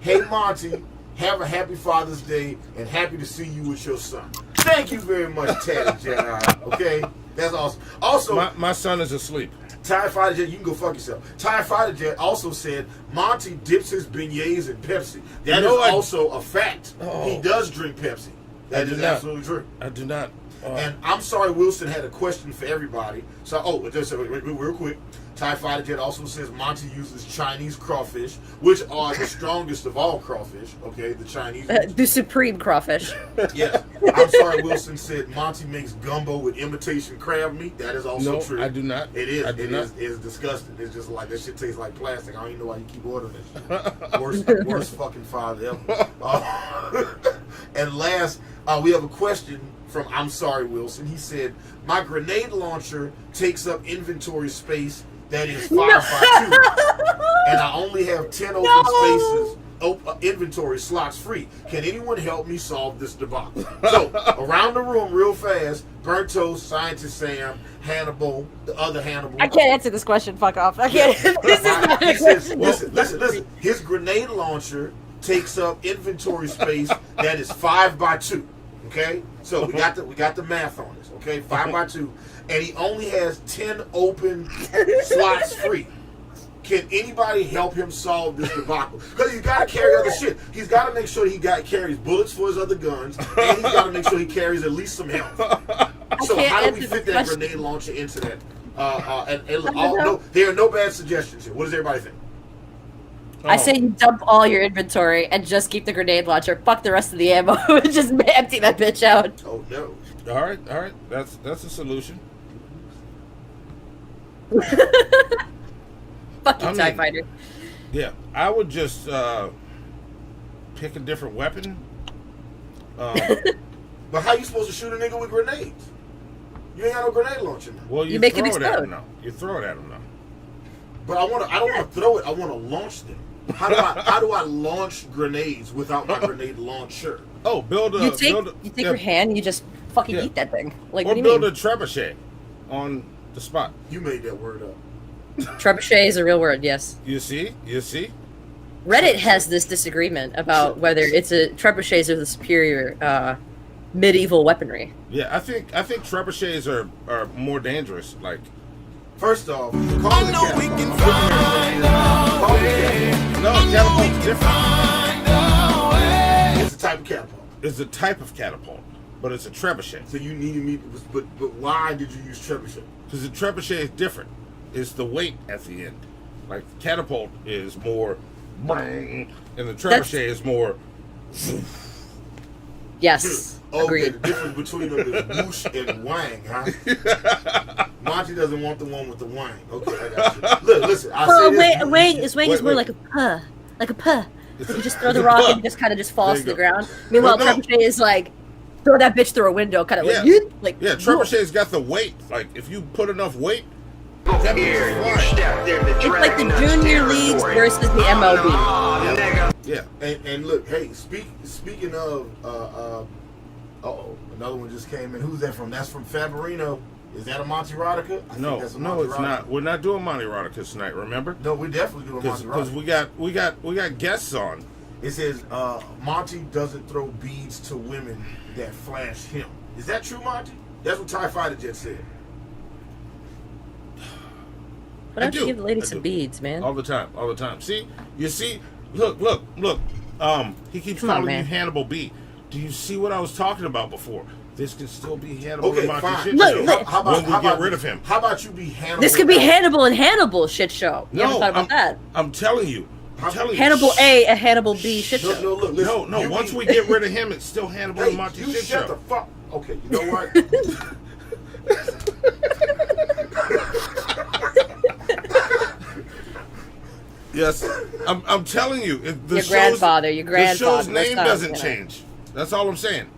Hey Monty, have a happy Father's Day and happy to see you with your son. Thank you very much, Tatted Jedi. Okay? That's awesome. Also, my son is asleep. TIE Fighter Jet, you can go fuck yourself. TIE Fighter Jet also said Monty dips his beignets in Pepsi. That is also a fact. He does drink Pepsi. That is absolutely true. I do not. And I'm sorry, Wilson had a question for everybody. So, just real quick. TIE Fighter Jet also says Monty uses Chinese crawfish, which are the strongest of all crawfish. Okay, the Chinese. The supreme crawfish. Yes. I'm sorry, Wilson said Monty makes gumbo with imitation crab meat. That is also true. I do not. It is. I do not. It's disgusting. It's just like that shit tastes like plastic. I don't even know why you keep ordering this shit. Worst fucking father ever. And last, we have a question from I'm sorry, Wilson. He said, my grenade launcher takes up inventory space that is 5 by 2. And I only have 10 open spaces, inventory slots free. Can anyone help me solve this debacle? So, around the room real fast, Burnt Toast, Scientist Sam, Hannibal, the other Hannibal. I can't answer this question. Fuck off. I can't. He says, listen. His grenade launcher takes up inventory space that is 5 by 2. Okay? So we got the math on this, okay? 5 by 2. And he only has 10 open slots free. Can anybody help him solve this debacle? Because he's got to carry other shit. He's got to make sure he carries bullets for his other guns, and he's got to make sure he carries at least some health. So how do we fit that grenade launcher into that? There are no bad suggestions here. What does everybody think? I say you dump all your inventory and just keep the grenade launcher. Fuck the rest of the ammo. Just empty that bitch out. Oh no! All right. That's a solution. Fuck you, TIE Fighter. Yeah, I would just pick a different weapon. But how you supposed to shoot a nigga with grenades? You ain't got no grenade launcher now. Well, you make throw it at him now. You throw it at him now. But I don't want to throw it. I want to launch them. How do I launch grenades without my grenade launcher? Oh, you take your hand and you just fucking eat that thing. Like, or what do you build mean? a trebuchet on the spot. You made that word up. Trebuchet is a real word, yes. You see? Reddit has this disagreement about whether trebuchets are the superior medieval weaponry. Yeah, I think trebuchets are more dangerous. Like, first off, I know we can find a way. No, catapult's different. It's a type of catapult. It's a type of catapult, but it's a trebuchet. So you needed me, but why did you use trebuchet? Because the trebuchet is different. It's the weight at the end. Like, catapult is more, and the trebuchet is more. Yes. Okay, the difference between them is whoosh and wang, huh? Monty doesn't want the one with the wang. Okay, I got you. Look, listen. Wang is more like a puh. Like a puh. Like you just throw the rock and it just kind of just falls to the ground. Meanwhile, trebuchet is like, throw that bitch through a window, kind of like trebuchet's got the weight. Like, if you put enough weight, that it's like the junior leagues versus the MLB. Yeah. And look, hey, speaking of, another one just came in. Who's that from? That's from Favorino. Is that a Monty Erotica? No, it's not. We're not doing Monty Erotica tonight. Remember? No, we're definitely doing Monty Erotica. Because we got guests on. It says Monty doesn't throw beads to women that flash him. Is that true, Monty? That's what TIE Fighter Jet said. Why don't you give the ladies some beads, man? All the time. See, you see. Look. He keeps calling you Hannibal B. Do you see what I was talking about before? This can still be Hannibal and Monty shit show. How about when we get rid of him? How about you be Hannibal? This could be Hannibal and Hannibal shit show. You ever thought about that? I'm telling you. Hannibal A Hannibal B shit show. No, look, listen, no. Once we get rid of him, it's still Hannibal and Monty shit show. Shut the fuck. Okay, you know what? Yes, I'm telling you. Your grandfather. The show's name doesn't change. That's all I'm saying.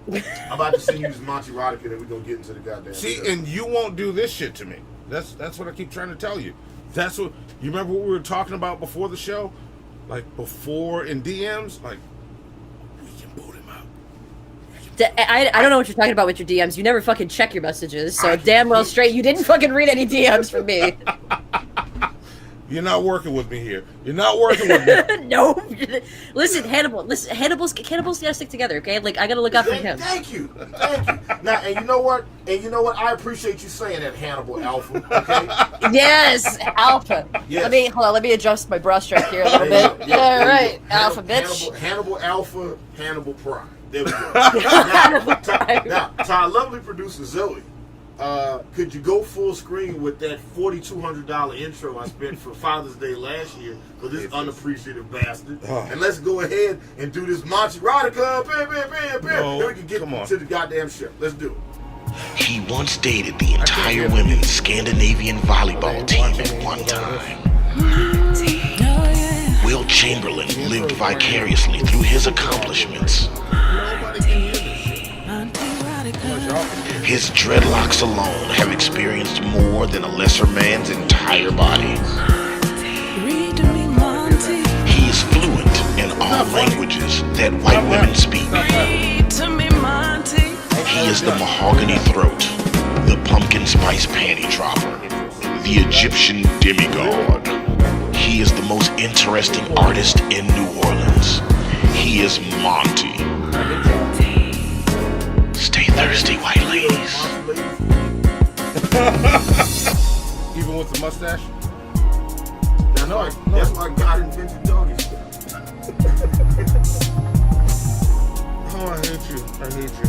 I'm about to send you this Monty Erotica, and we're gonna get into the goddamn. See, and you won't do this shit to me. That's what I keep trying to tell you. That's what you remember what we were talking about before the show, like before in DMs, like we can boot him out. I don't know what you're talking about with your DMs. You never fucking check your messages, so damn well straight you didn't fucking read any DMs from me. You're not working with me here. You're not working with me. No. Listen, Hannibal. Hannibal's gotta stick together, okay? Like, I gotta look out for him. Thank you. Now, and you know what? I appreciate you saying that, Hannibal Alpha. Okay. Yes, Alpha. Yes. Let me adjust my brush strap here a little bit. All right, Alpha bitch. Hannibal Alpha, Hannibal Prime. There we go. Now, to our lovely producer Zoe, could you go full screen with that $4,200 intro I spent for Father's Day last year for this unappreciative bastard? And let's go ahead and do this Monty Erotica. Then we can get to the goddamn show. Let's do it. He once dated the entire women's Scandinavian volleyball team at one time. Will Chamberlain lived vicariously through his accomplishments. His dreadlocks alone have experienced more than a lesser man's entire body. He is fluent in all languages that white women speak. He is the mahogany throat, the pumpkin spice panty dropper, the Egyptian demigod. He is the most interesting artist in New Orleans. He is Monty. Stay thirsty, white ladies. Even with the mustache? That's why God invented doggy style. Oh, I hate you. I hate you.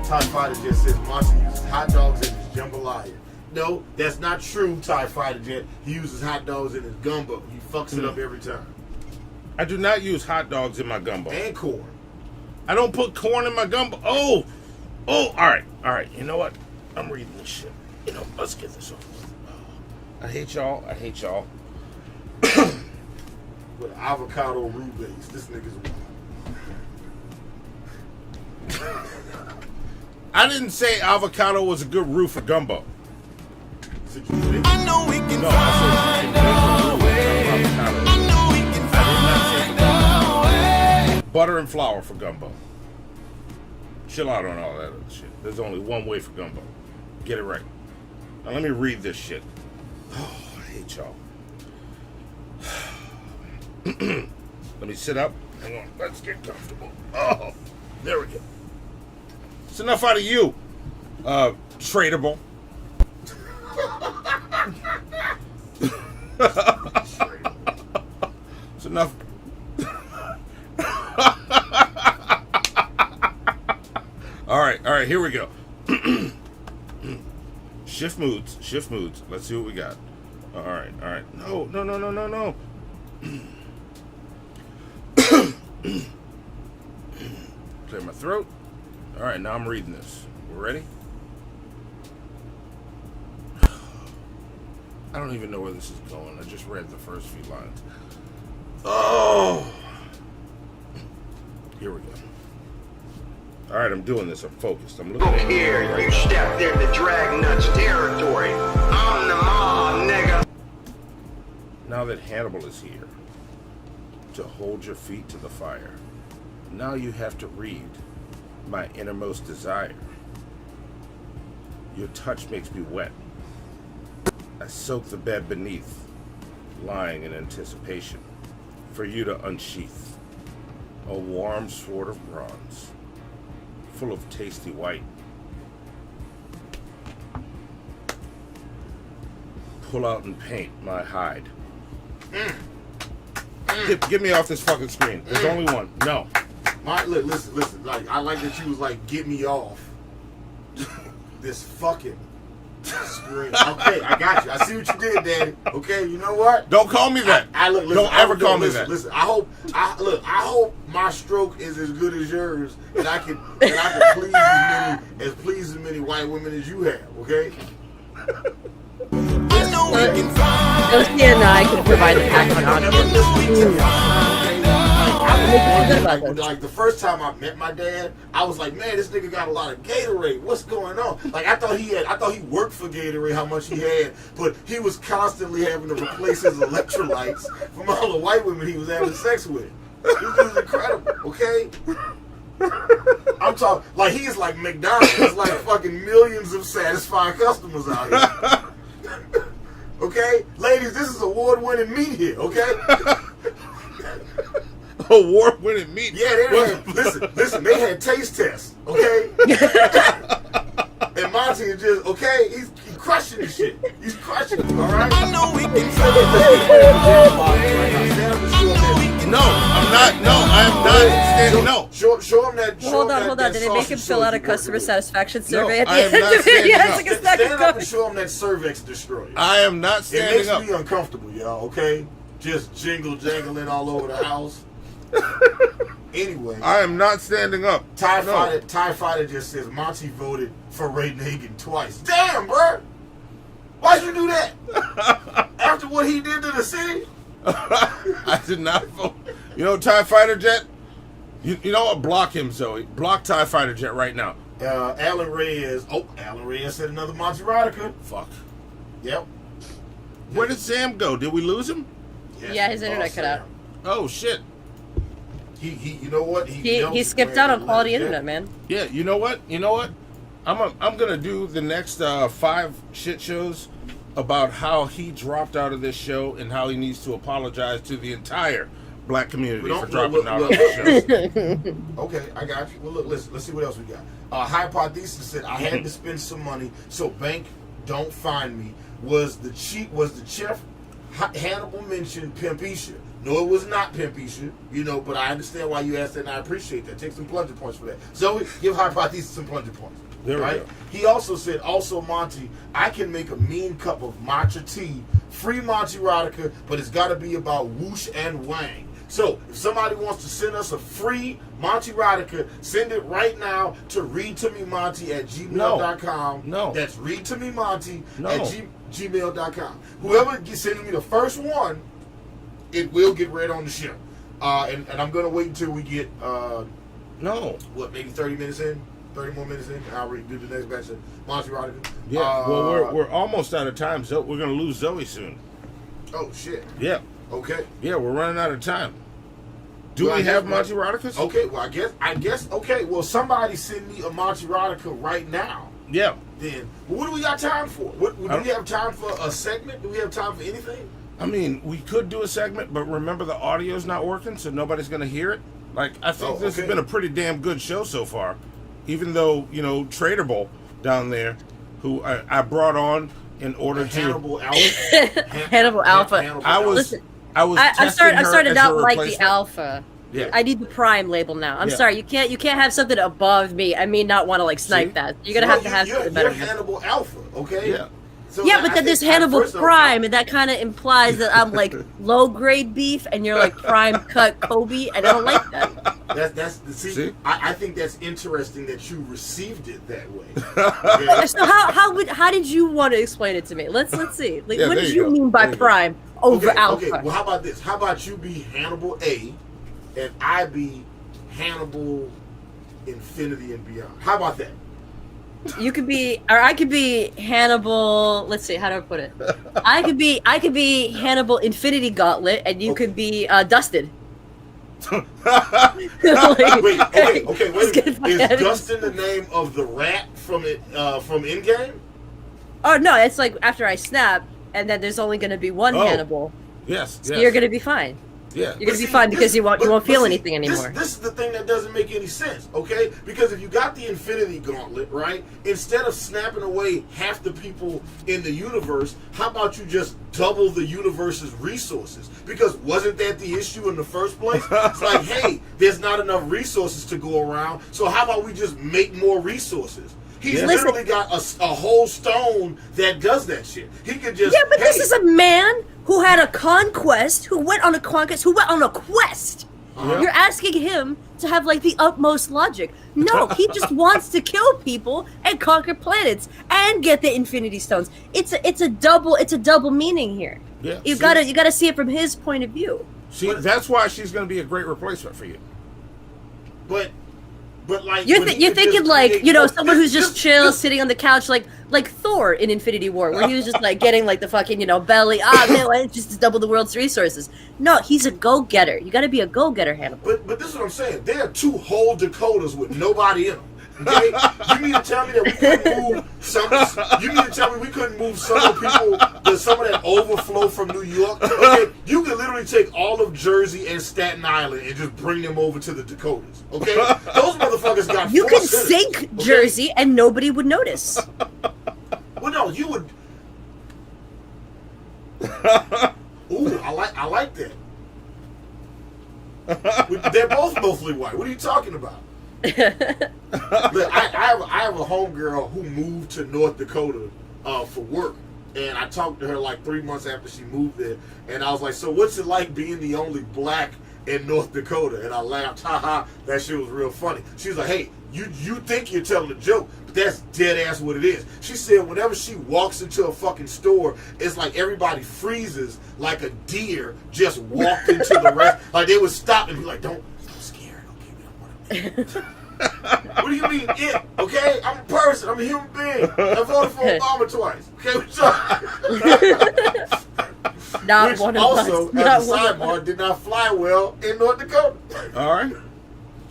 TIE Fighter just says Monty uses hot dogs in his jambalaya. No, that's not true, TIE Fighter Jet. He uses hot dogs in his gumbo. He fucks it up every time. I do not use hot dogs in my gumbo. And corn. I don't put corn in my gumbo. Oh, all right. You know what? I'm reading this shit. Let's get this over with. I hate y'all. With avocado roux base. This nigga's wild. I didn't say avocado was a good roux for gumbo. I know we can find a way. I know we can find a way. Butter and flour for gumbo. Chill out on all that other shit. There's only one way for gumbo. Get it right. Now let me read this shit. Oh, I hate y'all. Let me sit up. Hang on. Let's get comfortable. Oh, there we go. It's enough out of you, tradable. It's enough. All right, here we go. Shift moods. Let's see what we got. All right. No. Clear my throat. All right, now I'm reading this. We're ready? I don't even know where this is going. I just read the first few lines. Oh! Here we go. All right, I'm doing this. I'm focused. I'm looking at here. You stepped into Dragnuts territory. I'm the mob, nigga. Now that Hannibal is here to hold your feet to the fire, now you have to read my innermost desire. Your touch makes me wet. I soak the bed beneath, lying in anticipation for you to unsheath a warm sword of bronze, full of tasty white. Pull out and paint my hide. Get me off this fucking screen. There's only one. No. Look, listen. Like, I like that you was like, get me off this fucking screen. Okay, I got you. I see what you did, Daddy. Okay, you know what? Don't call me that. Don't ever call me that. Listen, I hope my stroke is as good as yours, and I can please as many white women as you have. Okay. Lucy and I could provide the package Like the first time I met my dad, I was like, man, this nigga got a lot of Gatorade. What's going on? Like I thought he worked for Gatorade, how much he had, but he was constantly having to replace his electrolytes from all the white women he was having sex with. This is incredible, okay? I'm talking like he is like McDonald's. There's like fucking millions of satisfied customers out here. Okay? Ladies, this is award-winning meat here, okay? Award-winning meat? Yeah, listen, they had taste tests, okay? And Monty is just, okay, he's crushing this shit. He's crushing it, alright? I know we can No, I'm not. No, I'm not. No. Show him that. Hold on. Did they make him fill out a customer satisfaction survey at the I am end not of it? standing Yeah, up. it's like a stack of Stand up coffee. and show him that Cervex destroyer. I am not It standing makes up. me uncomfortable, y'all. Okay, just jangling all over the house. Anyway, I am not standing up. TIE No. Fighter just says Monty voted for Ray Nagin twice. Damn, bro. Why'd you do that? After what he did to the city? I did not vote. You know, TIE Fighter Jet? You know what? Block him, Zoe. Block TIE Fighter Jet right now. Alan Reyes. Oh, Alan Reyes said another Monty Erotica. Fuck. Yep. Where did Sam go? Did we lose him? Yes, Yeah, his internet cut out. Oh, shit. He you know what? He skipped out on quality internet, man. Yeah, you know what? I'm gonna do the next 5 shit shows about how he dropped out of this show and how he needs to apologize to the entire black community for dropping out of this show. Okay, I got you. Well, look, let's see what else we got. Hypothesis said I had to spend some money, so bank don't find me. Was the chef Hannibal mentioned Pimpisha? No, it was not Pimpisha, but I understand why you asked that, and I appreciate that. Take some plunger points for that. Zoe, give Hypothesis some plunger points. There we right? go. He also said, Monty, I can make a mean cup of matcha tea, free Monty Erotica, but it's got to be about whoosh and wang. So, if somebody wants to send us a free Monty Erotica, send it right now to readtomemonty@gmail.com. No. That's readtomemonty No. at gmail.com. Whoever sends me the first one, it will get read on the show. And I'm going to wait until we get, maybe 30 minutes in? 30 more minutes in? I'll do the next batch of Monty Erotica. Yeah, well, we're almost out of time. We're going to lose Zoe soon. Oh, shit. Yeah. Okay. Yeah, we're running out of time. Do we have Monty Eroticas? Okay, well, I guess, okay, well, somebody send me a Monty Erotica right now. Yeah. Then, what do we got time for? Do we have time for a segment? Do we have time for anything? I mean, we could do a segment, but remember the audio's not working, so nobody's going to hear it. Like, I think this has been a pretty damn good show so far. Even though, Trader Bull down there, who I brought on in order to... Hannibal Alpha. Hannibal Alpha. I'm starting to not like the Alpha. Yeah. I need the Prime label now. I'm Yeah. sorry, you can't have something above me. I mean, not want to snipe that. You're gonna have to have something better. You're Hannibal Alpha, okay? Yeah. So Yeah, but then there's Hannibal Prime, and that kind of implies that I'm like low grade beef, and you're like prime cut Kobe, and I don't like that. See? I think that's interesting that you received it that way. So how did you want to explain it to me? Let's see. Like, Yeah, what there did you you go. mean by Prime over Alpha? Okay, well, how about this? How about you be Hannibal A, and I be Hannibal Infinity and Beyond? How about that? You could be, or I could be Hannibal. Let's see, how do I put it? I could be Hannibal Infinity Gauntlet, and you could be Dustin. Wait. Wait a minute. Is Dustin the name of the rat from Endgame? Oh no, it's like after I snap, and then there's only going to be one Hannibal. Yes. So you're going to be fine. Yeah. You're going to be fine because you won't feel anything anymore. This is the thing that doesn't make any sense, okay? Because if you got the Infinity Gauntlet, right, instead of snapping away half the people in the universe, how about you just double the universe's resources? Because wasn't that the issue in the first place? It's like, hey, there's not enough resources to go around, so how about we just make more resources? He's literally got a whole stone that does that shit. He could just... Yeah, but this is a man who had a conquest, who went on a quest. Uh-huh. You're asking him to have like the utmost logic. No, he just wants to kill people and conquer planets and get the Infinity Stones. It's a double meaning here. Yeah, You gotta see it from his point of view. See, that's why she's going to be a great replacement for you. But like You're thinking like, someone who's just chill, sitting on the couch, like Thor in Infinity War, where he was just like getting like the fucking, belly, man, why don't you just double the world's resources? No, he's a go-getter. You gotta be a go-getter, Hannibal. But this is what I'm saying. There are 2 whole Dakotas with nobody in them. Okay? You mean to tell me that we couldn't move some? You mean to tell me we couldn't move some of the people, some of that overflow from New York? Okay, you could literally take all of Jersey and Staten Island and just bring them over to the Dakotas. Okay, those motherfuckers got. You 4 could cities, sink okay? Jersey and nobody would notice. Well, no, you would. Ooh, I like that. They're both mostly white. What are you talking about? Look, I have a homegirl who moved to North Dakota for work. And I talked to her like 3 months after she moved there. And I was like, so what's it like being the only black in North Dakota? And I laughed, haha, that shit was real funny. She was like, hey, you think you're telling a joke, but that's dead ass what it is. She said whenever she walks into a fucking store, it's like everybody freezes like a deer just walked into the rest. Like they would stop and be like, don't scare her, don't give me a what do you mean it? Okay, I'm a person. I'm a human being. I voted for Obama twice. Okay, not which one of also, us. as a sidebar, did not fly well in North Dakota. All right.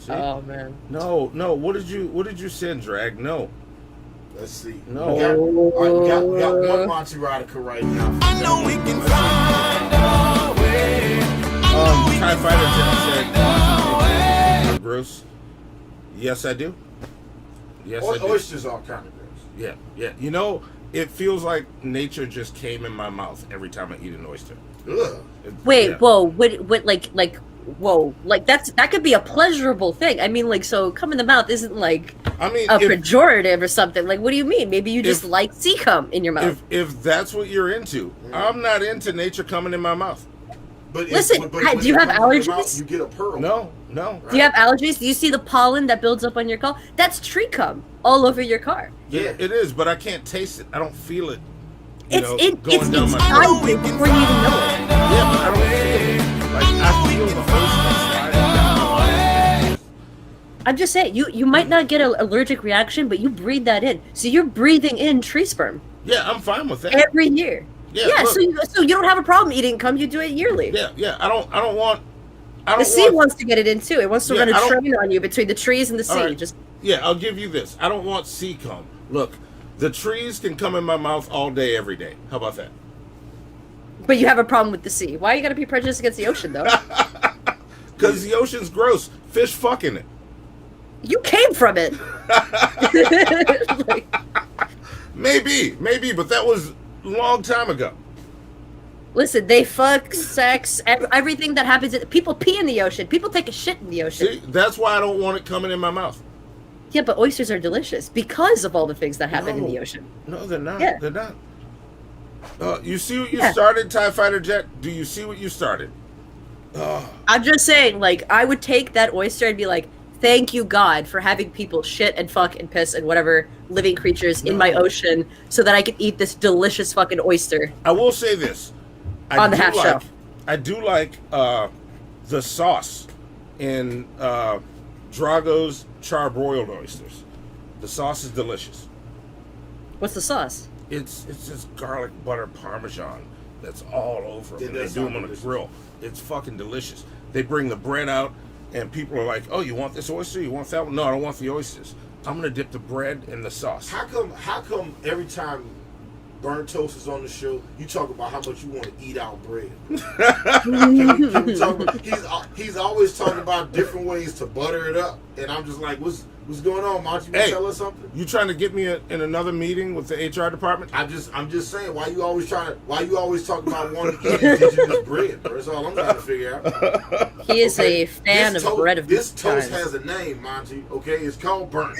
See? Oh man. No. What did you send, Drag? No. Let's see. No. We got one Monty Erotica right now. I know we can find a way. TIE Fighter said, gross. Yes, I do. Yes, I do. Oysters are kind of gross. Yeah. You know, it feels like nature just came in my mouth every time I eat an oyster. Ugh. Wait, Yeah. whoa, what, whoa, like that could be a pleasurable thing. I mean, like, so cum in the mouth isn't like I mean, a pejorative or something. Like, what do you mean? Maybe you just like sea cum in your mouth. If that's what you're into, I'm not into nature coming in my mouth. But listen, but do you have allergies? Mouth, you get a pearl. No. Right? Do you have allergies? Do you see the pollen that builds up on your car? That's tree cum all over your car. Yeah, it is, but I can't taste it. I don't feel it. It's going inside down my you before you even know it. Yeah, but I don't feel it. Like I feel the oyster sliding down. I'm just saying, you might not get an allergic reaction, but you breathe that in. So you're breathing in tree sperm. Yeah, I'm fine with that. Every year. Yeah, so you don't have a problem eating cum. You do it yearly. Yeah. I don't want. The sea wants to get it in too. It wants to run a train on you between the trees and the sea. Right. I'll give you this. I don't want sea cum. Look, the trees can come in my mouth all day, every day. How about that? But you have a problem with the sea. Why you got to be prejudiced against the ocean, though? Because the ocean's gross. Fish fucking it. You came from it. Maybe, but that was a long time ago. Listen, they fuck, sex, everything that happens. People pee in the ocean. People take a shit in the ocean. See, that's why I don't want it coming in my mouth. Yeah, but oysters are delicious because of all the things that happen in the ocean. No, they're not. Yeah. They're not. You see what you started, TIE Fighter Jet? Do you see what you started? I'm just saying, like, I would take that oyster and be like, thank you, God, for having people shit and fuck and piss and whatever living creatures in my ocean so that I could eat this delicious fucking oyster. I will say this. On the half shell. I do like the sauce in Drago's charbroiled oysters. The sauce is delicious. What's the sauce? It's just garlic butter parmesan that's all over them. They do them on the grill. It's fucking delicious. They bring the bread out, and people are like, "Oh, you want this oyster? You want that one?" No, I don't want the oysters. I'm gonna dip the bread in the sauce. How come every time Burnt Toast is on the show, you talk about how much you want to eat out bread? Can we talk about, he's always talking about different ways to butter it up, and I'm just like, what's going on, Monty? You tell us something? You trying to get me in another meeting with the HR department? I'm just saying, why you always talk about wanting to eat indigenous bread? That's all I'm trying to figure out. He is a fan of bread of this toast has a name, Monty. Okay, it's called Burnt.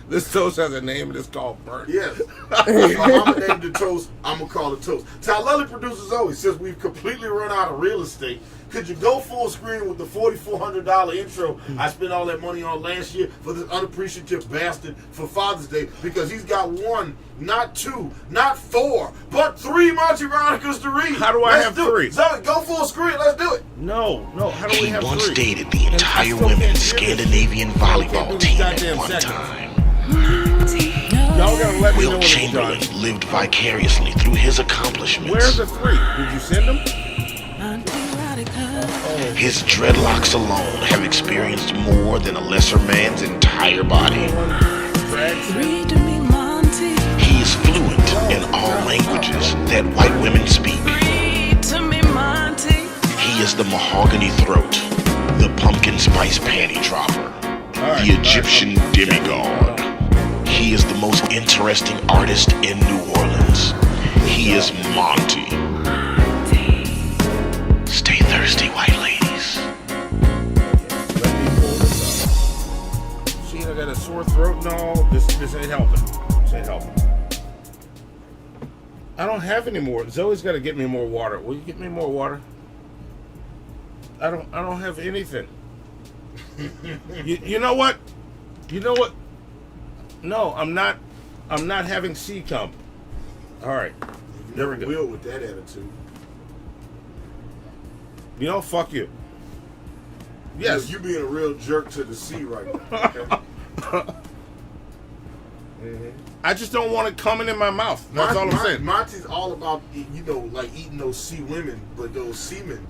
This toast has a name and it's called Burnt. Yes. So I'm gonna name the toast. I'm gonna call it toast. Talelli producer Zoe, since we've completely run out of real estate, could you go full screen with the $4,400 intro I spent all that money on last year for this unappreciative bastard for Father's Day? Because he's got 1, not 2, not 4, but 3 Monty Eroticas to read. How do I have 3? Zoe, go full screen. Let's do it. No. How do we have 3? He once dated the entire women's Scandinavian volleyball team at one time. Y'all gotta let me know Will when it's Chamberlain done. lived vicariously through his accomplishments. Where's the 3? Did you send them? His dreadlocks alone have experienced more than a lesser man's entire body. He is fluent in all languages that white women speak. He is the mahogany throat, the pumpkin spice panty dropper, the Egyptian demigod. He is the most interesting artist in New Orleans. He is Monty. Stay thirsty, white ladies. a sore throat. No, this ain't helping. This ain't helping. I don't have any more. Zoe's got to get me more water. Will you get me more water? I don't have anything. You know what? You know what? No, I'm not having C cum. All right. There we go. Will with that attitude. You know, fuck you. Yes. You being a real jerk to the C right now. Okay? I just don't want it coming in my mouth. That's all I'm saying. Monty's all about, you know, like eating those C women, but those seamen.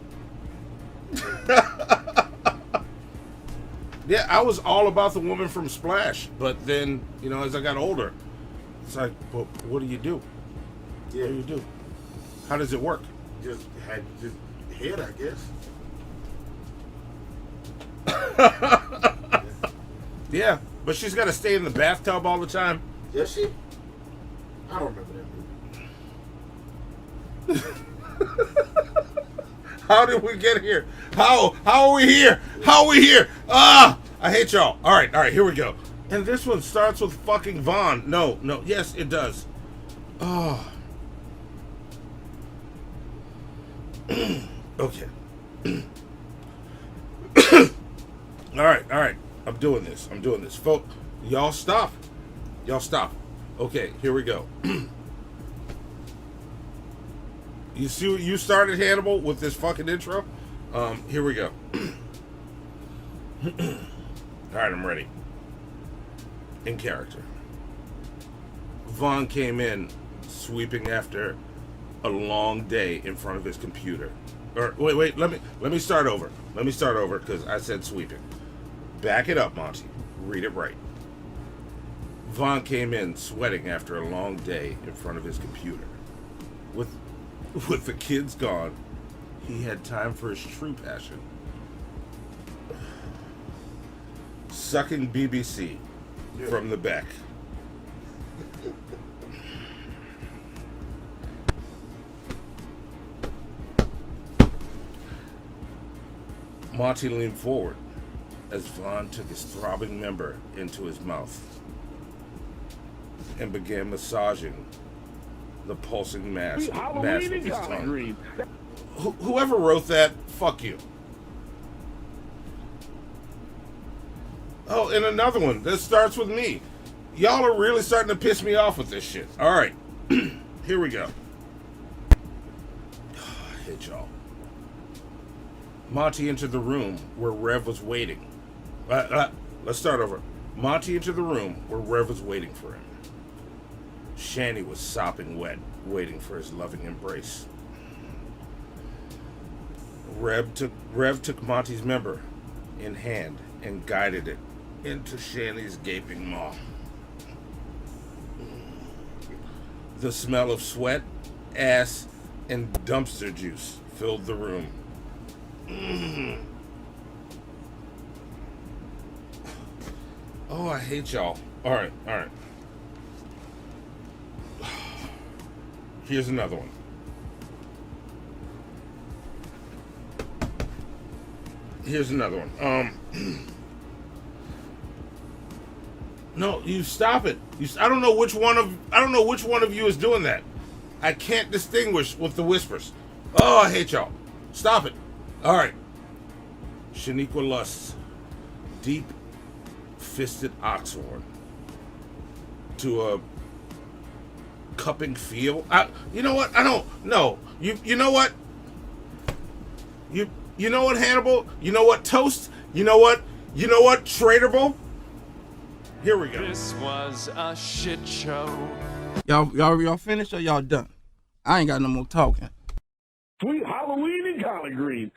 Yeah, I was all about the woman from Splash, but then, you know, as I got older, it's like, well, what do you do? Yeah. What do you do? How does it work? Just head, I guess. Yeah, but she's got to stay in the bathtub all the time. Does she? I don't remember that movie. How did we get here? How are we here? How are we here? Ah, I hate y'all. All right, here we go. And this one starts with fucking Vaughn. No, yes, it does. Oh. Okay. All right. I'm doing this. Folks, y'all stop. Okay, here we go. You see, you started Hannibal with this fucking intro. Here we go. All right, I'm ready. In character. Vaughn came in sweeping after a long day in front of his computer. Or wait, let me start over. Because I said sweeping. Back it up, Monty. Read it right. Vaughn came in sweating after a long day in front of his computer. With the kids gone, he had time for his true passion. Sucking BBC from the back. Monty leaned forward as Vaughn took his throbbing member into his mouth and began massaging the pulsing mass with his tongue. Whoever wrote that, fuck you. Oh, and another one that starts with me. Y'all are really starting to piss me off with this shit. All right, here we go. I hate y'all. Monty entered the room where Rev was waiting. Let's start over. Monty entered the room where Rev was waiting for him. Shanny was sopping wet, waiting for his loving embrace. Rev took Monty's member in hand and guided it into Shanny's gaping maw. The smell of sweat, ass, and dumpster juice filled the room. Oh, I hate y'all. All right. Here's another one. No, you stop it. I don't know which one of you is doing that. I can't distinguish with the whispers. Oh, I hate y'all. Stop it. All right. Shaniqua lusts deep-fisted oxhorn to a cupping feel. You know what? I don't know. You know what? You know what, Hannibal? You know what, Toast? You know what, Traderable? Here we go. This was a shit show. Y'all finished or y'all done? I ain't got no more talking. Sweet Halloween and collard greens.